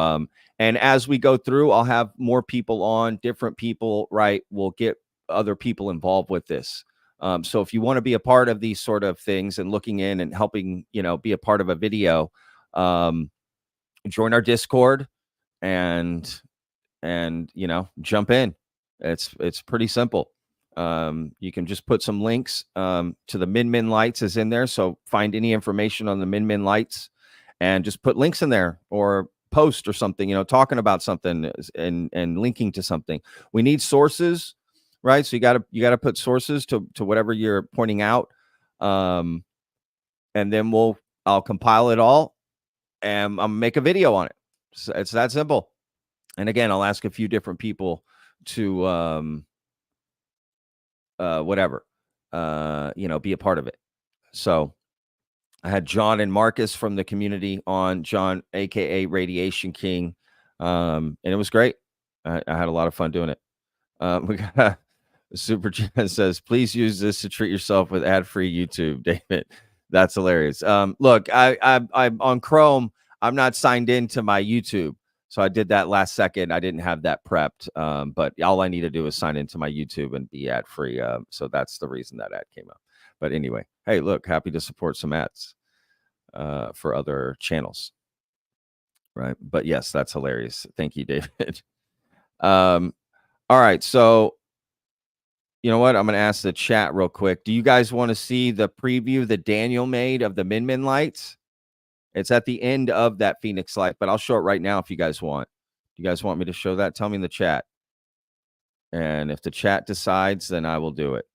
And as we go through, I'll have more people on, different people, right? We'll get other people involved with this. So if you want to be a part of these sort of things and looking in and helping, be a part of a video, join our Discord and jump in. It's pretty simple. You can just put some links to the Min Lights is in there. So find any information on the Min Lights and just put links in there, or post or something, talking about something and linking to something. We need sources, right? So you gotta put sources to whatever you're pointing out. And then I'll compile it all and I'll make a video on it. So it's that simple. And again, I'll ask a few different people to whatever, be a part of it. So I had John and Marcus from the community on, John, aka Radiation King. And it was great. I had a lot of fun doing it. We got a super chat says, please use this to treat yourself with ad-free YouTube, David. That's hilarious. Look, I'm on Chrome. I'm not signed into my YouTube. So I did that last second. I didn't have that prepped. But all I need to do is sign into my YouTube and be ad-free. So that's the reason that ad came up. But anyway, hey, look, happy to support some ads for other channels. Right. But yes, that's hilarious. Thank you, David. All right. So you know what? I'm going to ask the chat real quick. Do you guys want to see the preview that Daniel made of the Min Lights? It's at the end of that Phoenix Light, but I'll show it right now if you guys want. Do you guys want me to show that? Tell me in the chat. And if the chat decides, then I will do it.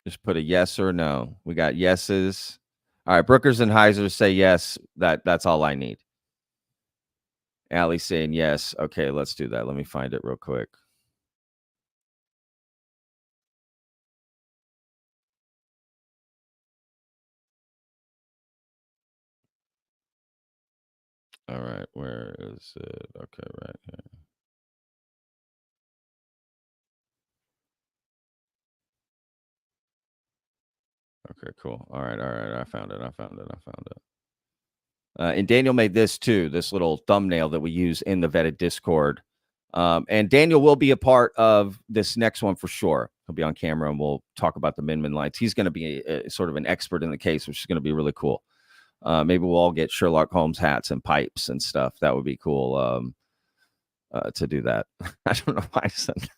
Just put a yes or no. We got yeses. All right, Brookers and Heisers say yes. That's all I need. Allie's saying yes. Okay, let's do that. Let me find it real quick. All right, where is it? Okay, right here. Okay, cool. All right. I found it. And Daniel made this too, this little thumbnail that we use in the vetted Discord. And Daniel will be a part of this next one for sure. He'll be on camera and we'll talk about the Min Lights. He's going to be sort of an expert in the case, which is going to be really cool. Maybe we'll all get Sherlock Holmes hats and pipes and stuff. That would be cool to do that. I don't know why I said that.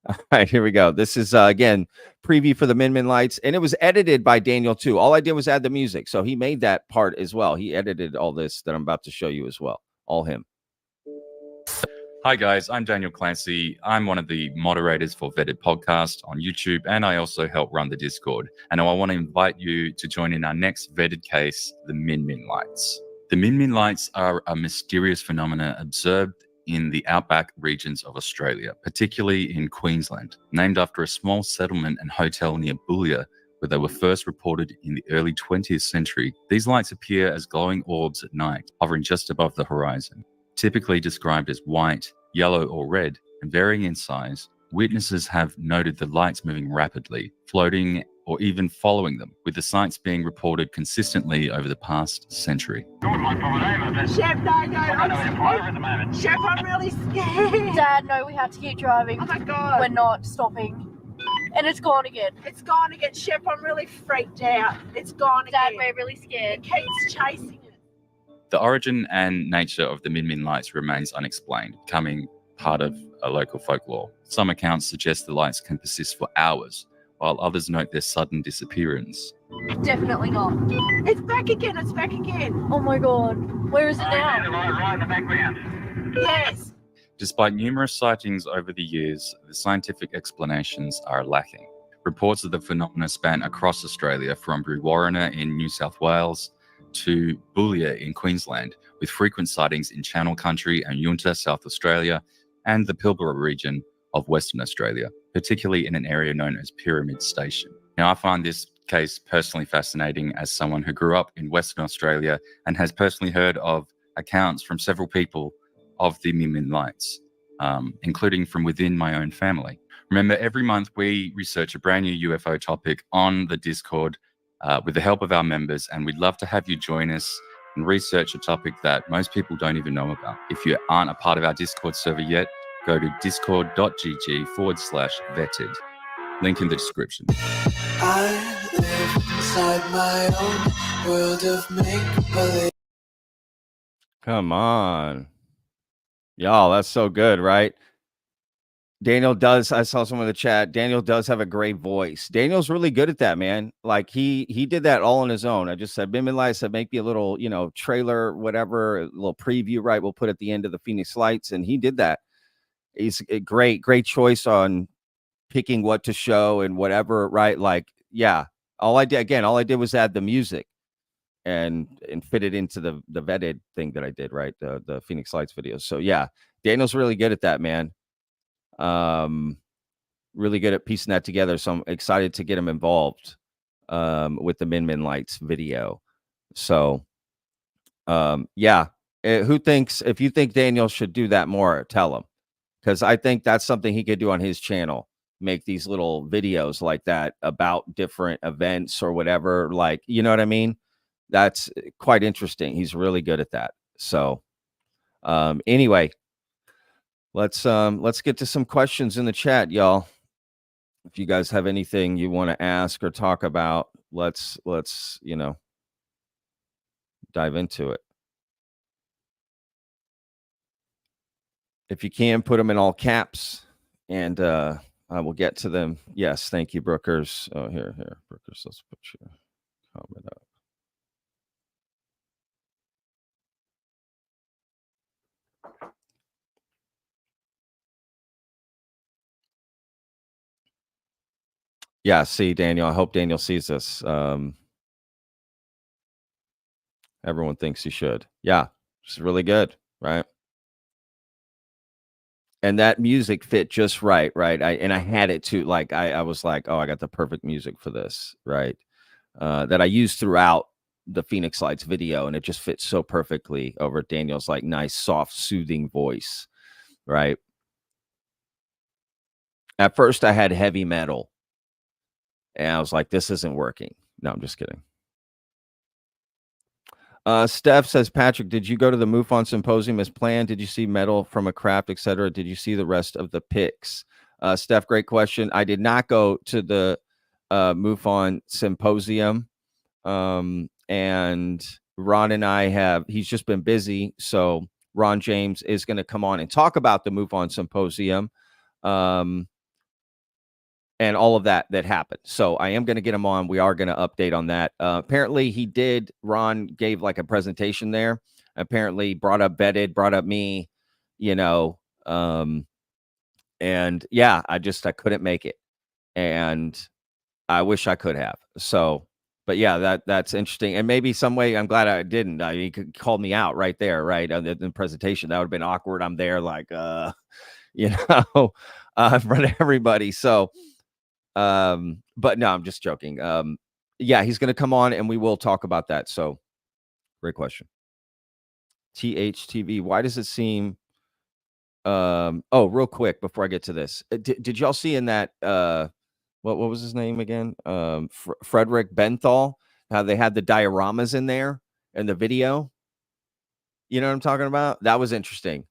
All right, here we go. This is, again, preview for the Min Lights. And it was edited by Daniel, too. All I did was add the music. So he made that part as well. He edited all this that I'm about to show you as well. All him. Hi, guys. I'm Daniel Clancy. I'm one of the moderators for Vetted Podcast on YouTube, and I also help run the Discord. And I want to invite you to join in our next vetted case, the Min Lights. The Min Lights are a mysterious phenomena observed in the outback regions of Australia, particularly in Queensland, named after a small settlement and hotel near Boulia, where they were first reported in the early 20th century. These lights appear as glowing orbs at night, hovering just above the horizon. Typically described as white, yellow, or red, and varying in size, witnesses have noted the lights moving rapidly, floating, or even following them, with the sights being reported consistently over the past century. Chef, no. Chef, I'm really scared. Dad, no, we have to keep driving. Oh my God. We're not stopping. And it's gone again. It's gone again. Shep, I'm really freaked out. It's gone Dad, again. we're really scared. It keeps chasing us. The origin and nature of the Min Min lights remains unexplained, becoming part of a local folklore. Some accounts suggest the lights can persist for hours, while others note their sudden disappearance. Definitely not. It's back again. It's back again. Oh my god. Where is it now? Right in the background. Yes. Despite numerous sightings over the years, the scientific explanations are lacking. Reports of the phenomena span across Australia, from Brewarrina in New South Wales to Boulia in Queensland, with frequent sightings in Channel Country and Yunta, South Australia, and the Pilbara region of Western Australia, particularly in an area known as Pyramid Station. Now, I find this case personally fascinating as someone who grew up in Western Australia and has personally heard of accounts from several people of the Min Min lights, including from within my own family. Remember, every month we research a brand new UFO topic on the Discord with the help of our members, and we'd love to have you join us and research a topic that most people don't even know about. If you aren't a part of our Discord server yet, go to discord.gg/vetted. Link in the description. I live inside my own world of make-believe. Come on. Y'all, that's so good, right? Daniel does. I saw someone in the chat. Daniel does have a great voice. Daniel's really good at that, man. Like he did that all on his own. I just said, Min Min Lights said, make me a little, trailer, whatever, a little preview, right? We'll put at the end of the Phoenix Lights. And he did that. He's a great choice on picking what to show and whatever, right? Like, yeah, all I did was add the music and fit it into the vetted thing that I did, right? The Phoenix Lights videos. So yeah, Daniel's really good at that, man. Really good at piecing that together. So I'm excited to get him involved with the Min Min Lights video. So yeah, if you think Daniel should do that more, tell him, because I think that's something he could do on his channel. Make these little videos like that about different events or whatever, like, you know what I mean? That's quite interesting. He's really good at that. So anyway, let's get to some questions in the chat, y'all. If you guys have anything you want to ask or talk about, let's dive into it. If you can, put them in all caps, and I will get to them. Yes, thank you, Brookers. Oh, here, Brookers. Let's put your comment up. Yeah, see, Daniel. I hope Daniel sees this. Everyone thinks he should. Yeah, it's really good, right? And that music fit just right? I had it too. Like I was like, oh, I got the perfect music for this, right? That I used throughout the Phoenix Lights video, and it just fits so perfectly over Daniel's like nice, soft, soothing voice, right? At first, I had heavy metal, and I was like, this isn't working. No, I'm just kidding. Steph says, Patrick, did you go to the MUFON symposium as planned? Did you see metal from a craft, etc.? Did you see the rest of the pics? Steph, great question. I did not go to the MUFON symposium. And Ron and I he's just been busy. So Ron James is going to come on and talk about the MUFON symposium. And all of that happened. So I am going to get him on. We are going to update on that. Apparently Ron gave like a presentation there. Apparently brought up Vetted, brought up me, and yeah, I couldn't make it. And I wish I could have. So, but yeah, that's interesting. And maybe some way, I'm glad I didn't. He could call me out right there, right? In the presentation. That would have been awkward. I'm there like, in front of everybody. So, but no, I'm just joking. Yeah, he's going to come on and we will talk about that. So great question. THTV, why does it seem, oh, real quick before I get to this, did y'all see in that, what was his name again? Frederick Benthal, how they had the dioramas in there in the video? You know what I'm talking about? That was interesting,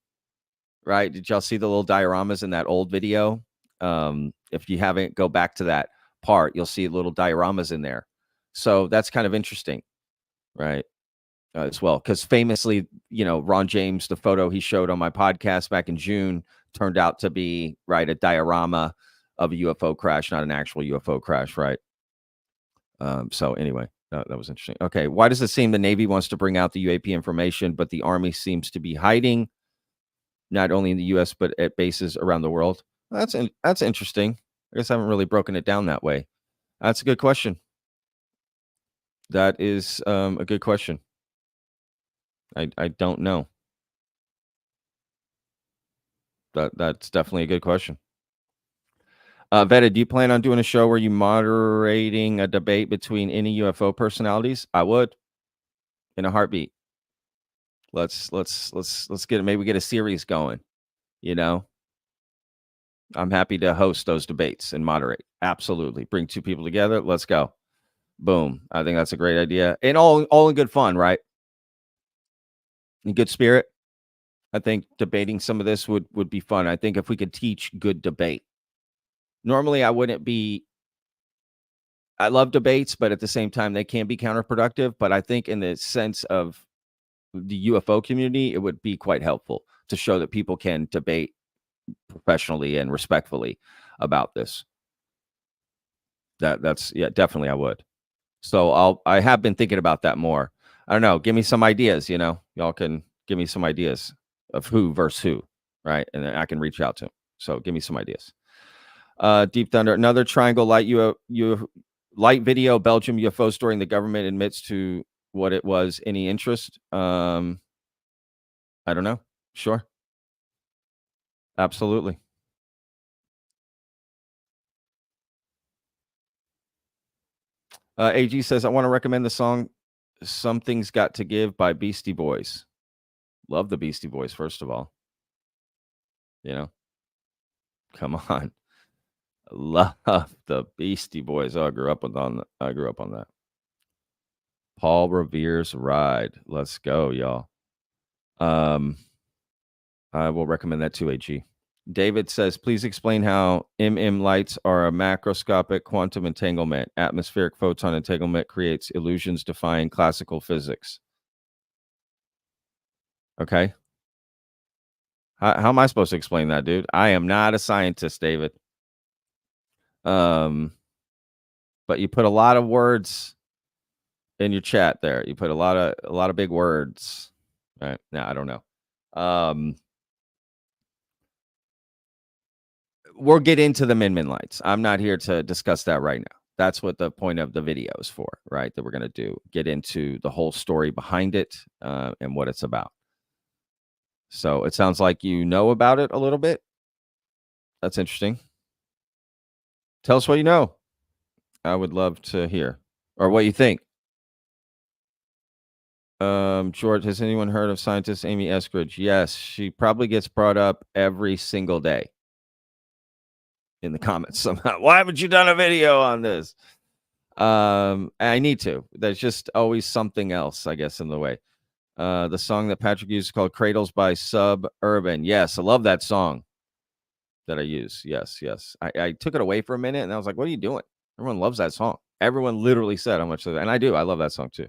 right? Did y'all see the little dioramas in that old video? If you haven't, go back to that part. You'll see little dioramas in there. So that's kind of interesting, right? As well, because famously, Ron James, the photo he showed on my podcast back in June turned out to be, right, a diorama of a UFO crash, not an actual UFO crash, right? So anyway, that was interesting. Okay, why does it seem the Navy wants to bring out the UAP information, but the Army seems to be hiding, not only in the U.S. but at bases around the world? That's interesting. I guess I haven't really broken it down that way. That's a good question. That is a good question. I don't know. That's definitely a good question. Vetted, do you plan on doing a show where you moderating a debate between any UFO personalities? I would, in a heartbeat. Let's get it. Maybe we get a series going. I'm happy to host those debates and moderate. Absolutely, bring two people together. Let's go. Boom. I think that's a great idea, and all in good fun, right? In good spirit. I think debating some of this would be fun. I think if we could teach good debate. Normally, I love debates, but at the same time, they can be counterproductive. But I think in the sense of the UFO community, it would be quite helpful to show that people can debate professionally and respectfully about this. That's definitely I would. So I have been thinking about that more. I don't know. Give me some ideas, y'all can give me some ideas of who versus who, right? And then I can reach out to them. So give me some ideas. Deep Thunder, another triangle light light video, Belgium UFO story, and the government admits to what it was. Any interest? I don't know. Sure. Absolutely. AG says, I want to recommend the song Something's Got to Give by Beastie Boys. Love the Beastie Boys, first of all. Come on. Love the Beastie Boys. Oh, I grew up on that. Paul Revere's Ride. Let's go, y'all. I will recommend that too, AG. David says, please explain how lights are a macroscopic quantum entanglement. Atmospheric photon entanglement creates illusions defying classical physics. Okay. How am I supposed to explain that, dude? I am not a scientist, David. But you put a lot of words in your chat there. You put a lot of big words. All right. Now, I don't know. We'll get into the Min lights. I'm not here to discuss that right now. That's what the point of the video is for, right? That we're going to do. Get into the whole story behind it and what it's about. So it sounds like you know about it a little bit. That's interesting. Tell us what you know. I would love to hear. Or what you think. George, has anyone heard of scientist Amy Eskridge? Yes, she probably gets brought up every single day in the comments somehow. Why haven't you done a video on this? I need to. There's just always something else, I guess, in the way. The song that Patrick used is called Cradles by Suburban. Yes, I love that song that I use. Yes. I took it away for a minute and I was like, what are you doing? Everyone loves that song. Everyone literally said how much of that. And I do. I love that song too.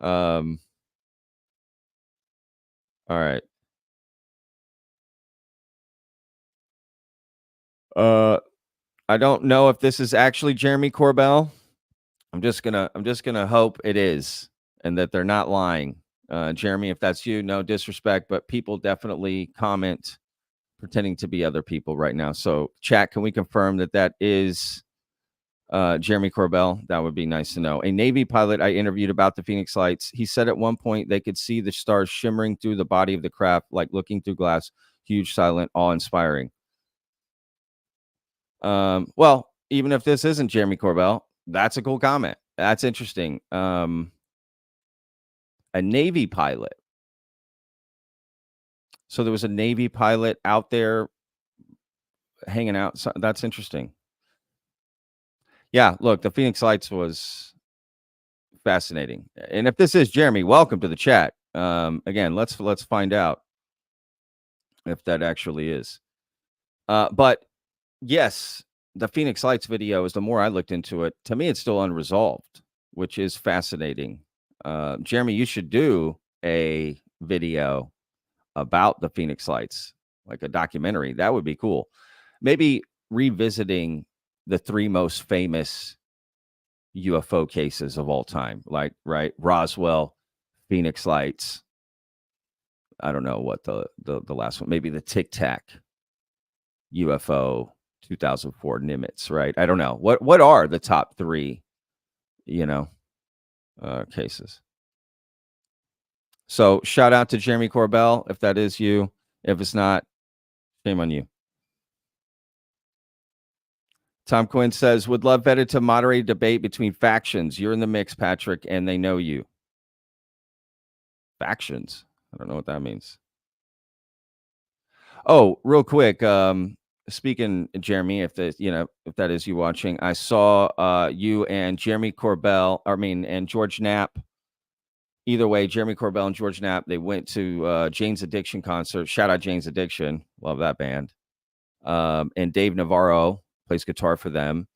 All right. I don't know if this is actually Jeremy Corbell. I'm just gonna hope it is and that they're not lying. Jeremy, if that's you, no disrespect, but people definitely comment pretending to be other people right now. So chat, can we confirm that is Jeremy Corbell? That would be nice to know. A Navy pilot I interviewed about the Phoenix Lights, he said at one point they could see the stars shimmering through the body of the craft like looking through glass. Huge, silent, awe-inspiring. Well, even if this isn't Jeremy Corbell, that's a cool comment. That's interesting. A Navy pilot. So there was a Navy pilot out there hanging out. So that's interesting. Yeah, look, the Phoenix Lights was fascinating. And if this is Jeremy, welcome to the chat. Again, let's find out if that actually is. But yes, the Phoenix Lights video is, the more I looked into it, to me, it's still unresolved, which is fascinating. Jeremy, you should do a video about the Phoenix Lights, like a documentary. That would be cool. Maybe revisiting the 3 most famous UFO cases of all time, like, right, Roswell, Phoenix Lights. I don't know what the last one, maybe the Tic-Tac UFO 2004 Nimitz, right? I don't know. What are the top 3, cases? So shout out to Jeremy Corbell, if that is you. If it's not, shame on you. Tom Quinn says, would love Vetted to moderate a debate between factions. You're in the mix, Patrick, and they know you. Factions? I don't know what that means. Oh, real quick. Speaking, Jeremy, if that is you watching, I saw you and Jeremy Corbell, and George Knapp. Either way, Jeremy Corbell and George Knapp, they went to Jane's Addiction concert. Shout out Jane's Addiction. Love that band. And Dave Navarro plays guitar for them.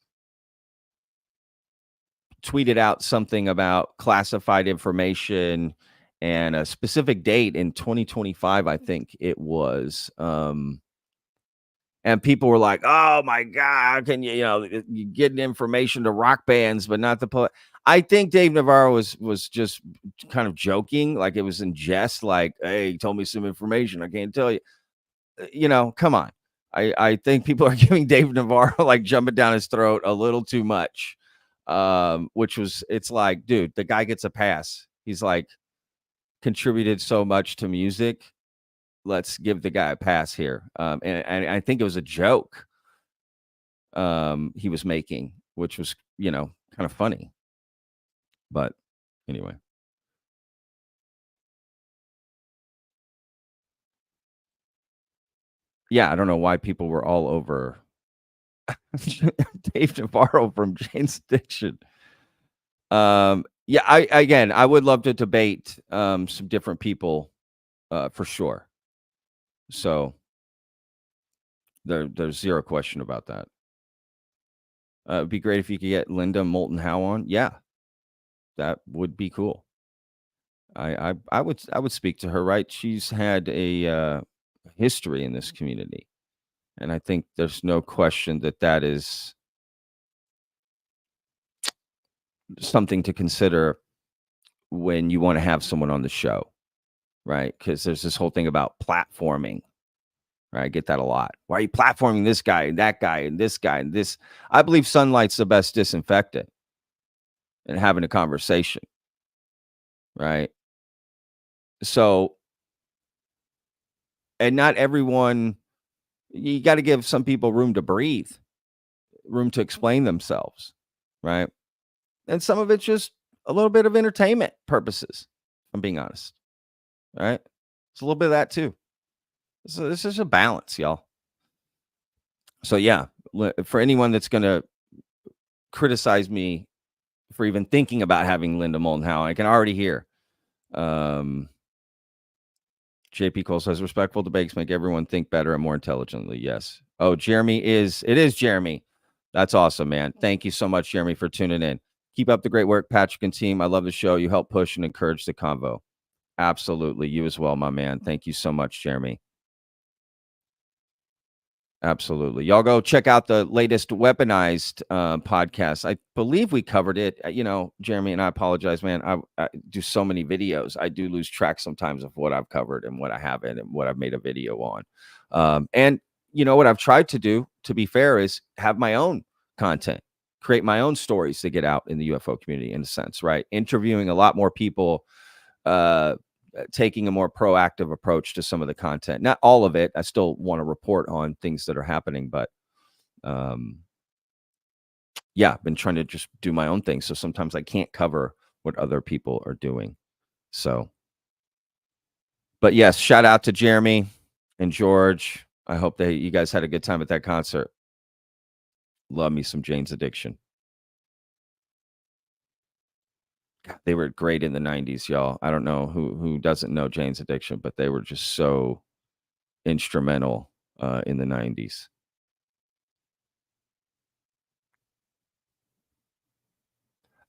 Tweeted out something about classified information and a specific date in 2025, I think it was. And people were like, "Oh my God, can you getting information to rock bands, but not the I think Dave Navarro was just kind of joking, like it was in jest, like, "Hey, he told me some information, I can't tell you." Come on. I think people are giving Dave Navarro like jumping down his throat a little too much. It's like, dude, the guy gets a pass. He's like contributed so much to music. Let's give the guy a pass here. And I think it was a joke he was making, which was, kind of funny. But anyway. Yeah, I don't know why people were all over Dave Navarro from Jane's Addiction. Yeah, I would love to debate some different people for sure. So there's zero question about that. It'd be great if you could get Linda Moulton Howe on. Yeah, that would be cool. I would speak to her, right? She's had a history in this community, and I think there's no question that is something to consider when you want to have someone on the show, right? Because there's this whole thing about platforming. Right, I get that a lot. Why are you platforming this guy and that guy and this guy and this? I believe sunlight's the best disinfectant and having a conversation. Right. So, and not everyone, you got to give some people room to breathe, room to explain themselves. Right. And some of it's just a little bit of entertainment purposes, if I'm being honest. Right. It's a little bit of that too. So this is a balance, y'all. So yeah, for anyone that's going to criticize me for even thinking about having Linda Moulton Howe, I can already hear. JP Cole says, respectful debates make everyone think better and more intelligently. Yes. Oh, it is Jeremy. That's awesome, man. Thank you so much, Jeremy, for tuning in. Keep up the great work, Patrick and team. I love the show. You help push and encourage the convo. Absolutely. You as well, my man. Thank you so much, Jeremy. Absolutely. Y'all go check out the latest Weaponized podcast. I believe we covered it. Jeremy, and I apologize, man. I do so many videos. I do lose track sometimes of what I've covered and what I haven't and what I've made a video on. And what I've tried to do, to be fair, is have my own content, create my own stories to get out in the UFO community, in a sense, right? Interviewing a lot more people, taking a more proactive approach to some of the content. Not all of it. I still want to report on things that are happening, but yeah, I've been trying to just do my own thing. So sometimes I can't cover what other people are doing. So, but yes, shout out to Jeremy and George. I hope that you guys had a good time at that concert. Love me some Jane's Addiction. God, they were great in the 90s, y'all. I don't know who doesn't know Jane's Addiction, but they were just so instrumental in the 90s.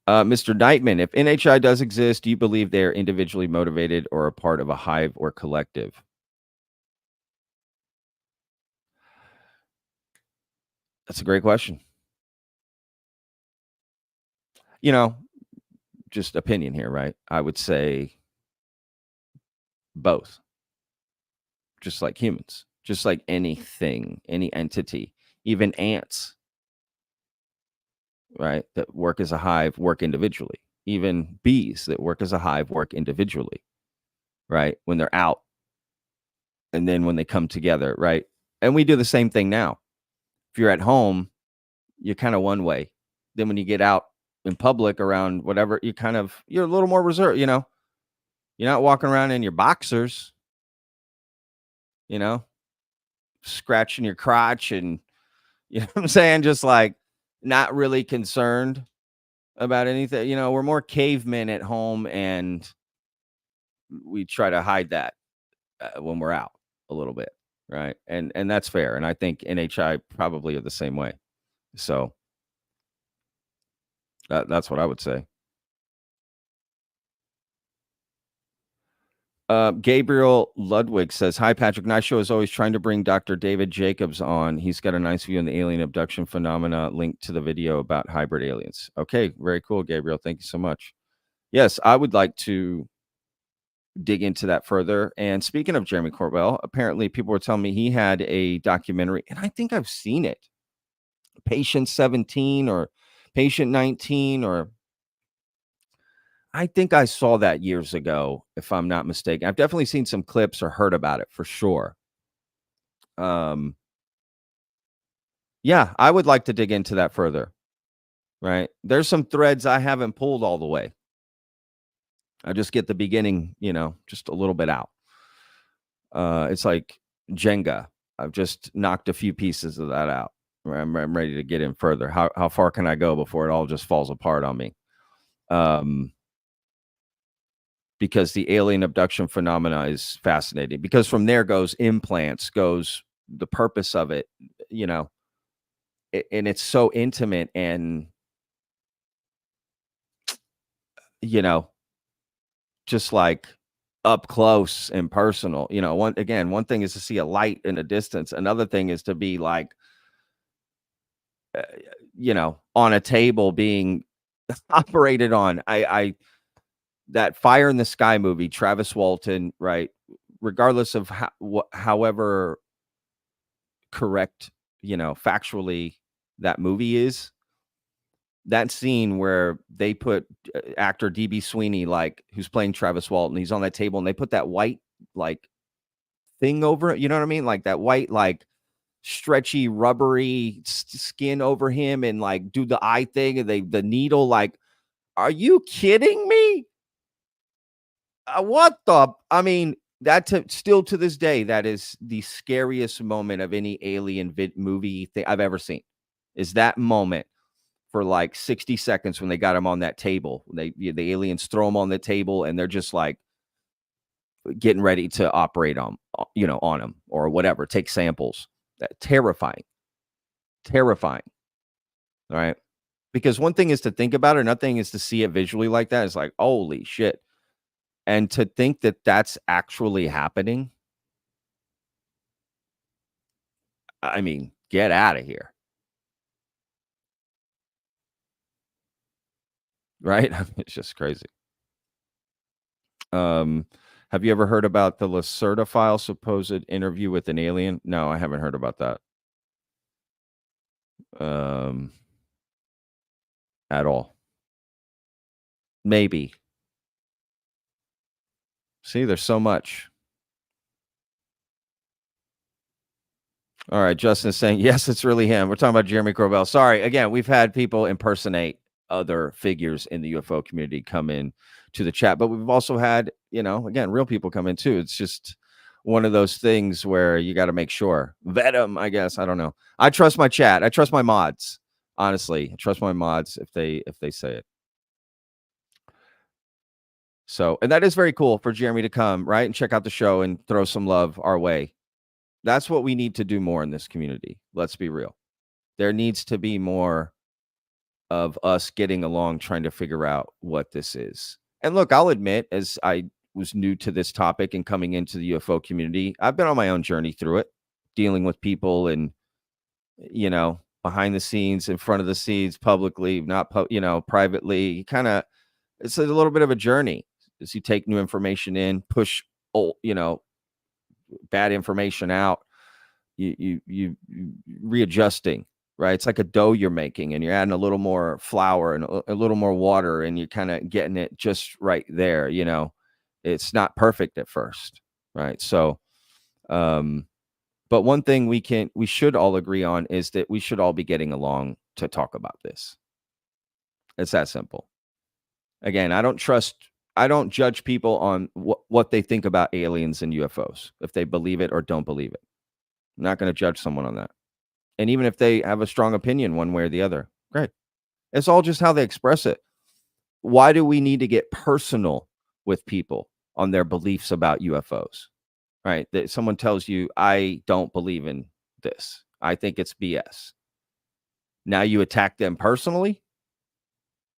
Mr. Nightman, if NHI does exist, do you believe they are individually motivated or a part of a hive or collective? That's a great question. You know, just opinion here, right? I would say both. Just like humans, just like anything, any entity, even ants, right? That work as a hive, work individually. Even bees that work as a hive work individually, right? When they're out and then when they come together, right? And we do the same thing now. If you're at home, you're kind of one way. Then when you get out in public around whatever, you're a little more reserved, you know? You're not walking around in your boxers, you know, scratching your crotch and, you know what I'm saying? Just like not really concerned about anything. You know, we're more cavemen at home and we try to hide that when we're out a little bit. Right. And that's fair. And I think NHI probably are the same way. So that's what I would say. Gabriel Ludwig says, hi, Patrick. Nice show is always trying to bring Dr. David Jacobs on. He's got a nice view on the alien abduction phenomena linked to the video about hybrid aliens. Okay, very cool, Gabriel. Thank you so much. Yes, I would like to dig into that further. And speaking of Jeremy Corbell, apparently people were telling me he had a documentary, and I think I've seen it. Patient 17 or Patient 19, or I think I saw that years ago, if I'm not mistaken. I've definitely seen some clips or heard about it for sure. Yeah, I would like to dig into that further. Right? There's some threads I haven't pulled all the way. I just get the beginning, you know, just a little bit out. It's like Jenga. I've just knocked a few pieces of that out. I'm ready to get in further. How far can I go before it all just falls apart on me? Because the alien abduction phenomena is fascinating. Because from there goes implants, goes the purpose of it, you know, and it's so intimate and, you know, just like up close and personal. You know, one thing is to see a light in a distance. Another thing is to be like, you know, on a table being operated on. That Fire in the Sky movie, Travis Walton, right? Regardless of however correct, you know, factually that movie is, that scene where they put actor D.B. Sweeney, like, who's playing Travis Walton, he's on that table and they put that white, like, thing over it. You know what I mean? Like that white, like, stretchy, rubbery skin over him and like do the eye thing and the needle, like, are you kidding me? I mean, still to this day, that is the scariest moment of any alien movie thing I've ever seen. Is that moment for like 60 seconds when they got him on that table. The aliens throw him on the table and they're just like getting ready to operate on, you know, on him or whatever, take samples. Terrifying. All right. Because one thing is to think about it, another thing is to see it visually like that. It's like, holy shit. And to think that that's actually happening, I mean, get out of here. Right? It's just crazy. Have you ever heard about the Lacerda file supposed interview with an alien? No, I haven't heard about that. At all. Maybe. See, there's so much. All right, Justin is saying, yes, it's really him. We're talking about Jeremy Corbell. Sorry, again, we've had people impersonate other figures in the UFO community come in to the chat, but we've also had, you know, again, real people come in too. It's just one of those things where you got to make sure. Vet them, I guess. I don't know. I trust my chat. I trust my mods. Honestly, I trust my mods if they say it. So, and that is very cool for Jeremy to come, right, and check out the show and throw some love our way. That's what we need to do more in this community. Let's be real. There needs to be more of us getting along, trying to figure out what this is. And look, I'll admit, as I was new to this topic and coming into the UFO community, I've been on my own journey through it, dealing with people and, you know, behind the scenes, in front of the scenes, publicly, not, privately. Kind of, it's a little bit of a journey as you take new information in, push old, bad information out. You readjusting, right? It's like a dough you're making, and you're adding a little more flour and a little more water, and you're kind of getting it just right there. It's not perfect at first, right? So, but one thing we should all agree on is that we should all be getting along to talk about this. It's that simple. Again, I don't judge people on what they think about aliens and UFOs, if they believe it or don't believe it. I'm not going to judge someone on that. And even if they have a strong opinion one way or the other, great. It's all just how they express it. Why do we need to get personal with people on their beliefs about UFOs? Right? That someone tells you, I don't believe in this. I think it's BS. Now you attack them personally?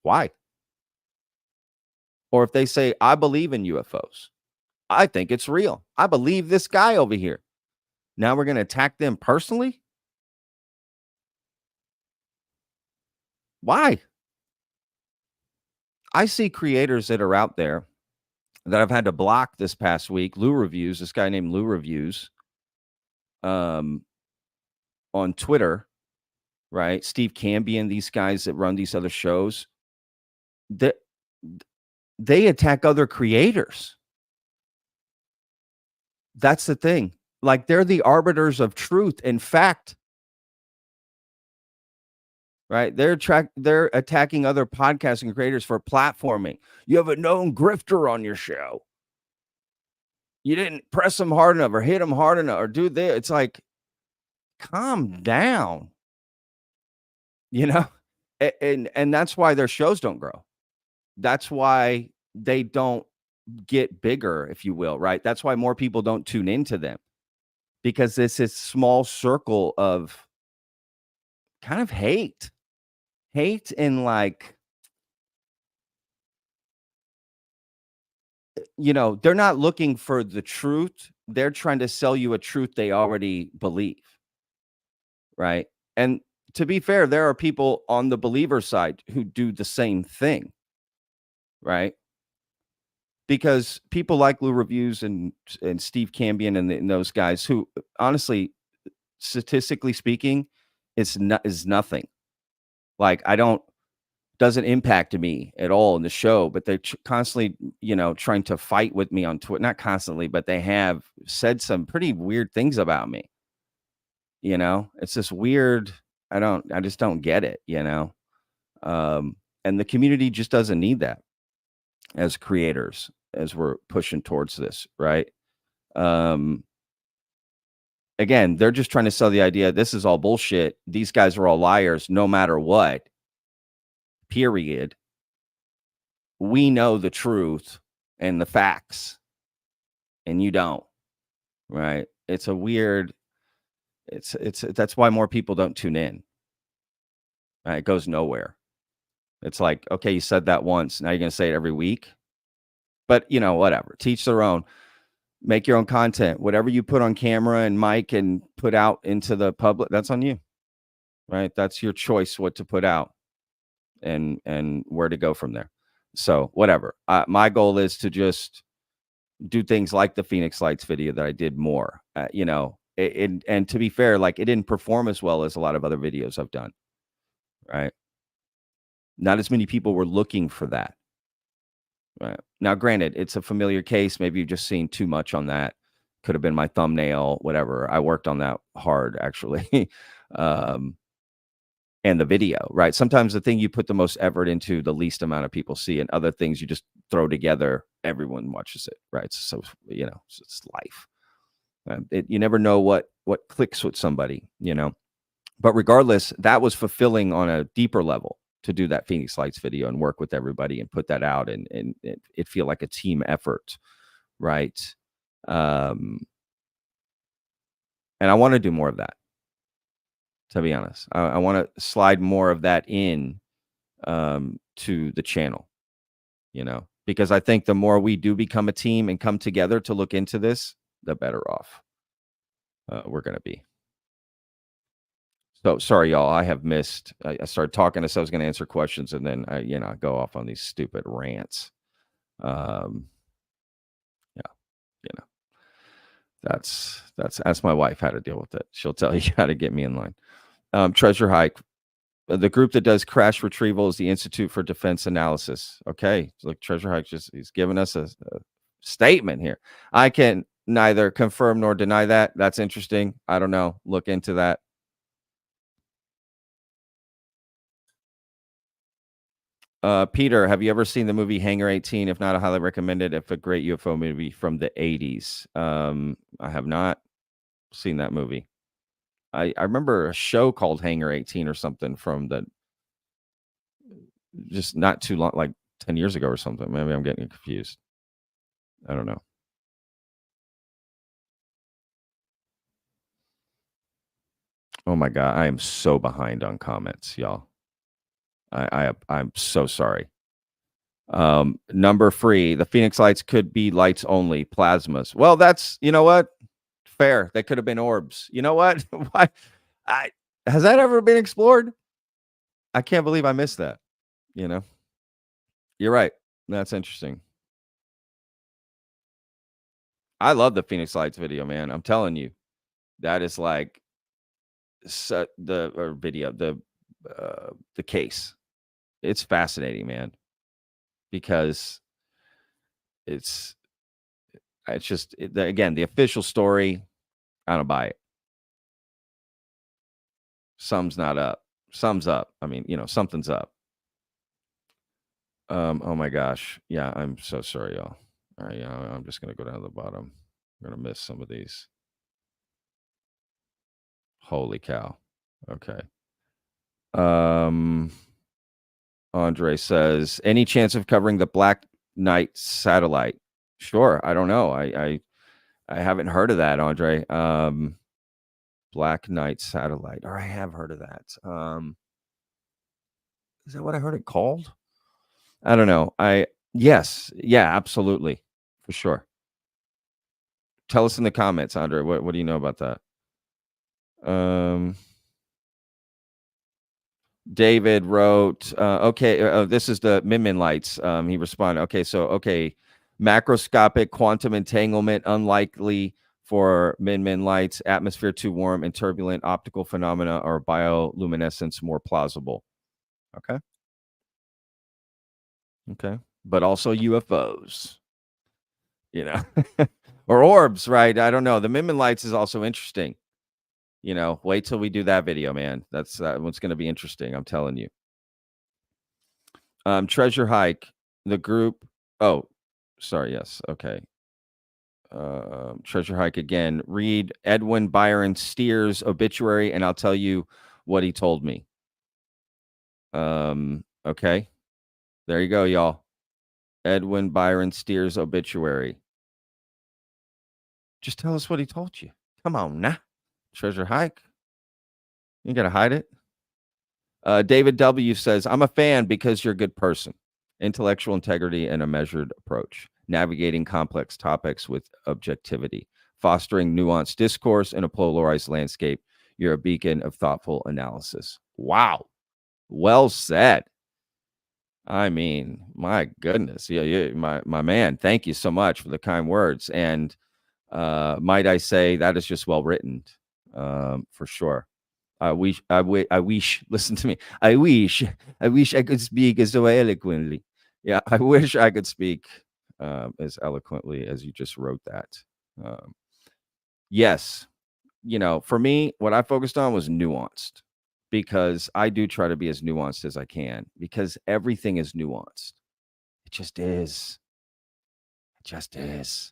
Why? Or if they say, I believe in UFOs. I think it's real. I believe this guy over here. Now we're going to attack them personally? Why? I see creators that are out there that I've had to block this past week. Lou Reviews, this guy named Lou Reviews, on Twitter, right? Steve Cambion, these guys that run these other shows, that they attack other creators. That's the thing. Like, they're the arbiters of truth and fact. Right? They're attacking other podcasting creators for platforming. You have a known grifter on your show. You didn't press them hard enough or hit them hard enough or do this. It's like, calm down. And that's why their shows don't grow. That's why they don't get bigger, if you will, right? That's why more people don't tune into them, because it's this small circle of kind of hate and like, they're not looking for the truth. They're trying to sell you a truth they already believe. Right. And to be fair, there are people on the believer side who do the same thing. Right. Because people like Lou Reviews and Steve Cambion and those guys who, honestly, statistically speaking, is nothing. Like, doesn't impact me at all in the show, but they're constantly, trying to fight with me on Twitter. Not constantly, but they have said some pretty weird things about me. It's this weird. I just don't get it, and the community just doesn't need that as creators, as we're pushing towards this, right? Again, they're just trying to sell the idea this is all bullshit. These guys are all liars, no matter what. Period. We know the truth and the facts, and you don't. Right? It's a weird. That's why more people don't tune in. Right? It goes nowhere. It's like, okay, you said that once. Now you're going to say it every week. But, whatever. Teach their own. Make your own content. Whatever you put on camera and mic and put out into the public, that's on you. Right? That's your choice what to put out and where to go from there. So whatever. My goal is to just do things like the Phoenix Lights video that I did more. And to be fair, like, it didn't perform as well as a lot of other videos I've done. Right? Not as many people were looking for that. Right. Now, granted, it's a familiar case. Maybe you've just seen too much on that. Could have been my thumbnail, whatever. I worked on that hard, actually. And the video, right? Sometimes the thing you put the most effort into, the least amount of people see, and other things you just throw together, everyone watches it, right? So, it's life. You never know what clicks with somebody, But regardless, that was fulfilling on a deeper level, to do that Phoenix Lights video and work with everybody and put that out and it feel like a team effort. Right. And I want to do more of that, to be honest. I want to slide more of that in to the channel, because I think the more we do become a team and come together to look into this, the better off we're going to be. So sorry, y'all. I have missed. I started talking as I was going to answer questions, and then I go off on these stupid rants. Yeah, that's my wife how to deal with it. She'll tell you how to get me in line. Treasure Hike. The group that does crash retrieval is the Institute for Defense Analysis. Okay, look, Treasure Hike he's giving us a statement here. I can neither confirm nor deny that. That's interesting. I don't know. Look into that. Peter, have you ever seen the movie Hangar 18? If not, I highly recommend it. It's a great UFO movie from the 80s. I have not seen that movie. I remember a show called Hangar 18 or something from just not too long, like 10 years ago or something. Maybe I'm getting confused. I don't know. Oh my God, I am so behind on comments, y'all. I'm so sorry. Number 3, the Phoenix lights could be lights only, plasmas. Well, that's, you know what? Fair. They could have been orbs. You know what? Why? Has that ever been explored? I can't believe I missed that. You're right. That's interesting. I love the Phoenix lights video, man. I'm telling you, that is like the case. It's fascinating, man, because it's just again the official story. I don't buy it. Sum's not up. Sum's up. I mean, something's up. Oh my gosh. Yeah, I'm so sorry, y'all. All right, I'm just gonna go down to the bottom. I'm gonna miss some of these. Holy cow. Okay. Andre says, any chance of covering the Black Knight satellite? Sure. I don't know. I haven't heard of that, Andre. Black Knight satellite. Or I have heard of that. Is that what I heard it called? I don't know. Yes. Yeah, absolutely. For sure. Tell us in the comments, Andre. What do you know about that? David wrote, okay, this is the Min lights. He responded, okay, macroscopic quantum entanglement, unlikely for Min lights, atmosphere too warm, and turbulent optical phenomena or bioluminescence more plausible. Okay. But also UFOs, or orbs, right? I don't know. The Min lights is also interesting. Wait till we do that video, man. That's what's going to be interesting. I'm telling you. Treasure Hike, the group. Oh, sorry. Yes. Okay. Treasure Hike again. Read Edwin Byron Steer's obituary, and I'll tell you what he told me. Okay. There you go, y'all. Edwin Byron Steer's obituary. Just tell us what he told you. Come on now. Treasure Hike. You got to hide it. David W. says, I'm a fan because you're a good person. Intellectual integrity and a measured approach. Navigating complex topics with objectivity. Fostering nuanced discourse in a polarized landscape. You're a beacon of thoughtful analysis. Wow. Well said. I mean, my goodness. Yeah, my man, thank you so much for the kind words. And might I say that is just well written. For sure. I wish, listen to me. I wish I could speak so eloquently. Yeah, I wish I could speak as eloquently as you just wrote that. Yes, for me, what I focused on was nuanced, because I do try to be as nuanced as I can, because everything is nuanced. It just is. It just is.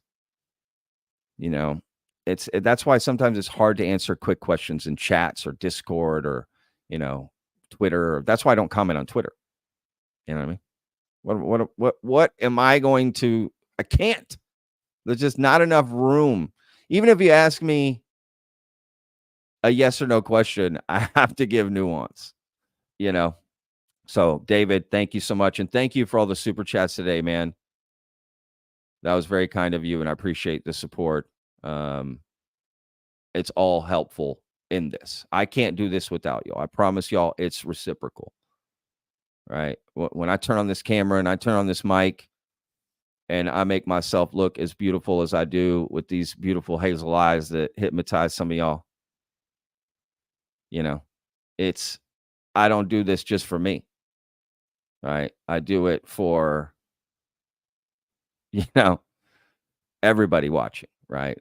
That's why sometimes it's hard to answer quick questions in chats or Discord or, Twitter. That's why I don't comment on Twitter. You know what I mean? What am I going to? I can't. There's just not enough room. Even if you ask me a yes or no question, I have to give nuance, So, David, thank you so much. And thank you for all the super chats today, man. That was very kind of you, and I appreciate the support. It's all helpful in this. I can't do this without y'all. I promise y'all it's reciprocal. Right? When I turn on this camera and I turn on this mic and I make myself look as beautiful as I do with these beautiful hazel eyes that hypnotize some of y'all, I don't do this just for me. Right? I do it for, everybody watching, right?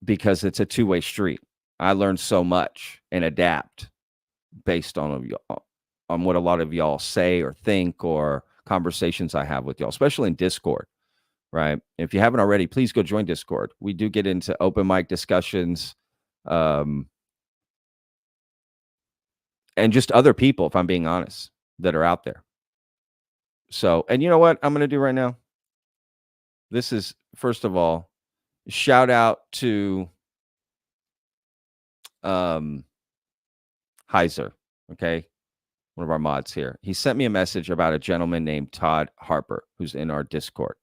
Because it's a two-way street. I learn so much and adapt based on what a lot of y'all say or think or conversations I have with y'all, especially in Discord, right? If you haven't already, please go join Discord. We do get into open mic discussions, and just other people, if I'm being honest, that are out there. So, and you know what I'm going to do right now? This is, first of all, shout out to Heiser, okay? One of our mods here. He sent me a message about a gentleman named Todd Harper, who's in our Discord.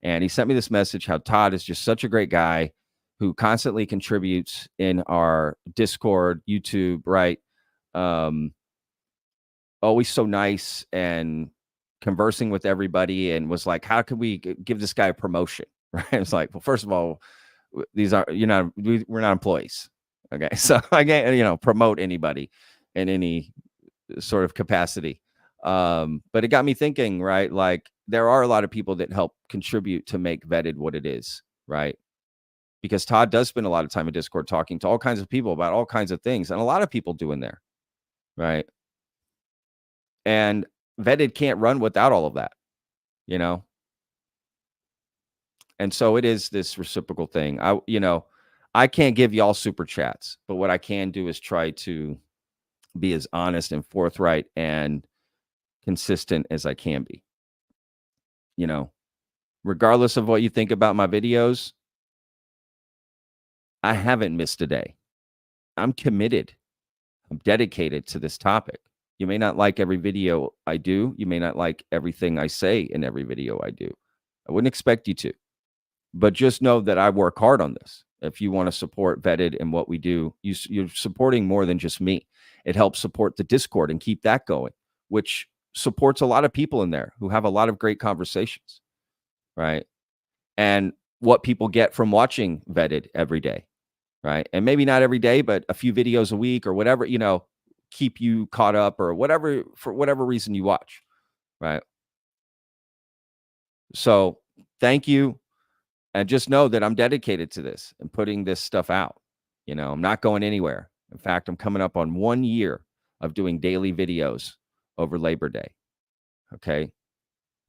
And he sent me this message how Todd is just such a great guy who constantly contributes in our Discord, YouTube, right? Always so nice and conversing with everybody, and was like, how can we give this guy a promotion? Right? It's like, well, first of all, we're not employees. Okay. So I can't, promote anybody in any sort of capacity. But it got me thinking, right? Like, there are a lot of people that help contribute to make Vetted what it is, right? Because Todd does spend a lot of time in Discord talking to all kinds of people about all kinds of things, and a lot of people do in there, right? And Vetted can't run without all of that, And so it is this reciprocal thing. I can't give y'all super chats, but what I can do is try to be as honest and forthright and consistent as I can be. Regardless of what you think about my videos, I haven't missed a day. I'm committed. I'm dedicated to this topic. You may not like every video I do. You may not like everything I say in every video I do. I wouldn't expect you to. But just know that I work hard on this. If you want to support Vetted and what we do, you're supporting more than just me. It helps support the Discord and keep that going, which supports a lot of people in there who have a lot of great conversations, right? And what people get from watching Vetted every day, right? And maybe not every day, but a few videos a week or whatever, keep you caught up or whatever, for whatever reason you watch, right? So thank you. And just know that I'm dedicated to this and putting this stuff out. I'm not going anywhere. In fact, I'm coming up on 1 year of doing daily videos over Labor Day. Okay.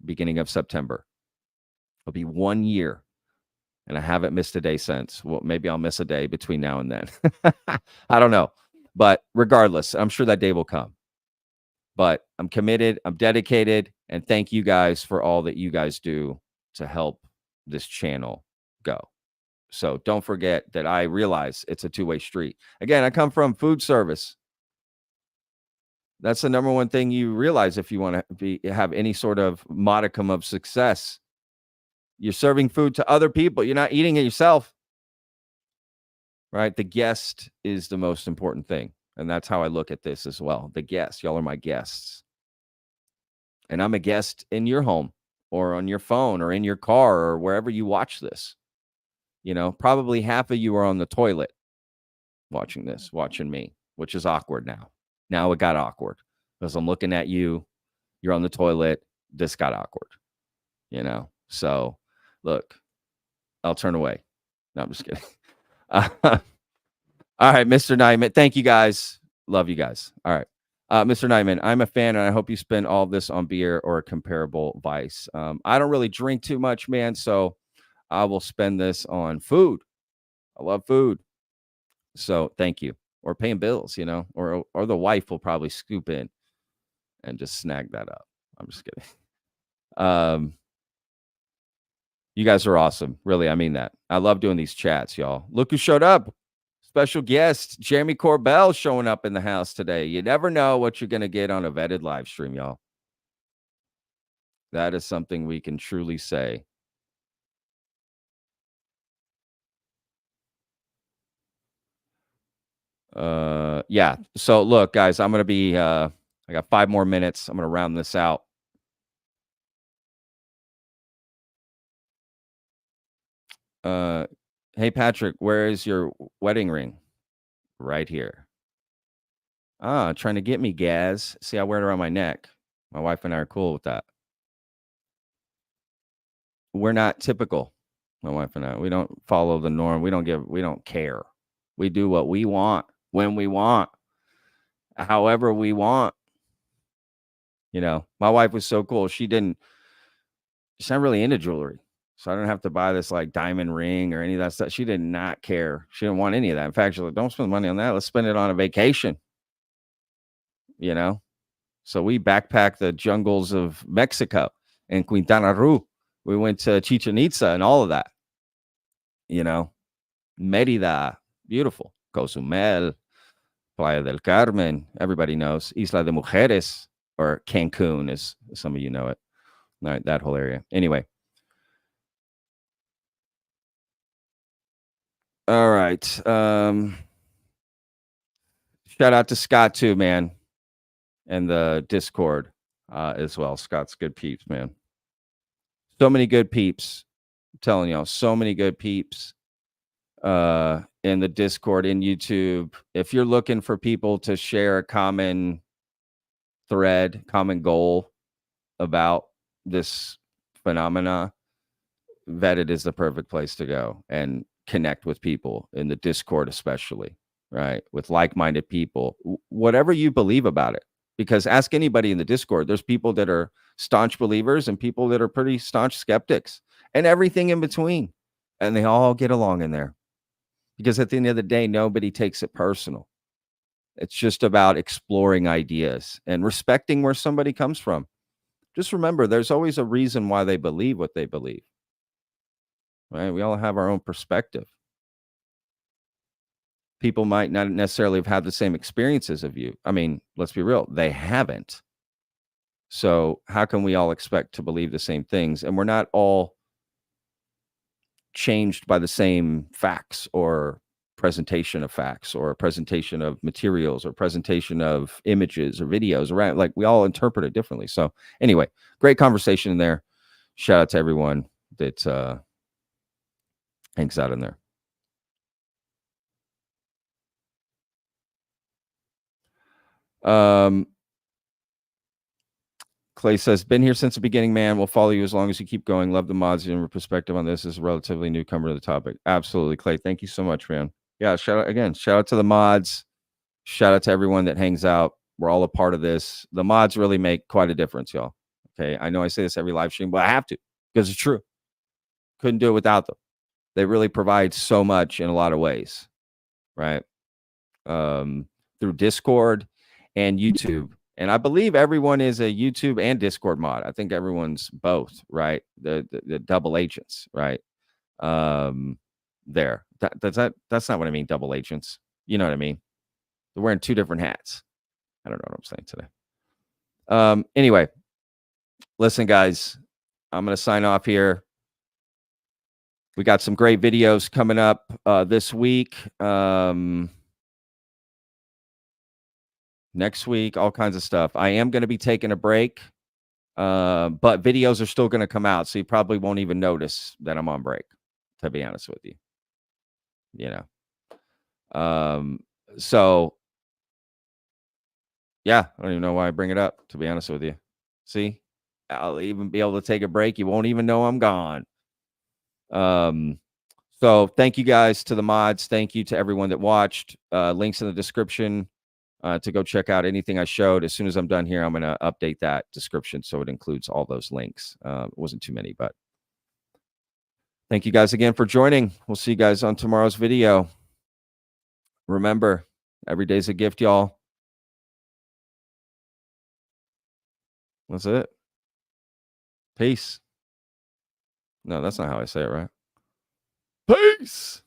Beginning of September. It'll be 1 year. And I haven't missed a day since. Well, maybe I'll miss a day between now and then. I don't know. But regardless, I'm sure that day will come. But I'm committed. I'm dedicated. And thank you guys for all that you guys do to help this channel go. So don't forget that I realize it's a two-way street. Again, I come from food service. That's the number one thing you realize if you want to have any sort of modicum of success. You're serving food to other people. You're not eating it yourself. Right? The guest is the most important thing. And that's how I look at this as well. The guests. Y'all are my guests. And I'm a guest in your home or on your phone or in your car or wherever you watch this. Probably half of you are on the toilet watching this, watching me, which is awkward now. Now it got awkward because I'm looking at you. You're on the toilet. This got awkward, So look, I'll turn away. No, I'm just kidding. All right, Mr. Nyman. Thank you guys. Love you guys. All right. Mr. Nyman, I'm a fan, and I hope you spend all this on beer or a comparable vice. I don't really drink too much, man, so I will spend this on food. I love food. So thank you. Or paying bills, or the wife will probably scoop in and just snag that up. I'm just kidding. You guys are awesome. Really, I mean that. I love doing these chats, y'all. Look who showed up. Special guest Jeremy Corbell showing up in the house today. You never know what you're going to get on a vetted live stream, y'all. That is something we can truly say. Yeah. So look, guys, I'm going to be, I got 5 more minutes. I'm going to round this out. Hey, Patrick, where is your wedding ring? Right here. Ah, trying to get me, Gaz. See, I wear it around my neck. My wife and I are cool with that. We're not typical. My wife and I, we don't follow the norm. We don't care. We do what we want, when we want, however we want. You know, my wife was so cool. She's not really into jewelry. So I don't have to buy this like diamond ring or any of that stuff. She did not care. She didn't want any of that. In fact, she's like, don't spend money on that. Let's spend it on a vacation. You know? So we backpacked the jungles of Mexico and Quintana Roo. We went to Chichen Itza and all of that. You know? Mérida, beautiful. Cozumel, Playa del Carmen, everybody knows. Isla de Mujeres, or Cancun, as some of you know it. All right, that whole area. Anyway. All right. Shout out to Scott too, man. And the Discord as well. Scott's good peeps, man. So many good peeps. I'm telling y'all, so many good peeps in the Discord, in YouTube. If you're looking for people to share a common thread, common goal about this phenomena, Vetted is the perfect place to go and connect with people in the Discord, especially, right? With like-minded people, whatever you believe about it. Because ask anybody in the Discord, there's people that are staunch believers and people that are pretty staunch skeptics and everything in between. And they all get along in there. Because at the end of the day, nobody takes it personal. It's just about exploring ideas and respecting where somebody comes from. Just remember, there's always a reason why they believe what they believe. Right? We all have our own perspective. People might not necessarily have had the same experiences of you. I mean, let's be real, they haven't. So how can we all expect to believe the same things? And we're not all changed by the same facts or presentation of facts or presentation of materials or presentation of images or videos, right? Like we all interpret it differently. So anyway, great conversation in there. Shout out to everyone that hangs out in there. Clay says, been here since the beginning, man. We'll follow you as long as you keep going. Love the mods and your perspective on this as a relatively newcomer to the topic. Absolutely, Clay. Thank you so much, man. Yeah, shout out to the mods. Shout out to everyone that hangs out. We're all a part of this. The mods really make quite a difference, y'all. Okay. I know I say this every live stream, but I have to because it's true. Couldn't do it without them. They really provide so much in a lot of ways, right? Through Discord and YouTube. And I believe everyone is a YouTube and Discord mod. I think everyone's both, right? The double agents, right? There. That's not what I mean, double agents. You know what I mean? They're wearing 2 different hats. I don't know what I'm saying today. Anyway, listen, guys, I'm going to sign off here. We got some great videos coming up this week. Next week, all kinds of stuff. I am going to be taking a break, but videos are still going to come out, so you probably won't even notice that I'm on break, to be honest with you. You know. So, yeah, I don't even know why I bring it up, to be honest with you. See? I'll even be able to take a break. You won't even know I'm gone. So thank you guys to the mods. Thank you to everyone that watched. Links in the description. To go check out anything I showed. As soon as I'm done here, I'm going to update that description so it includes all those links. It wasn't too many, but thank you guys again for joining. We'll see you guys on tomorrow's video. Remember, every day's a gift, y'all. That's it. Peace. No, that's not how I say it, right? Peace.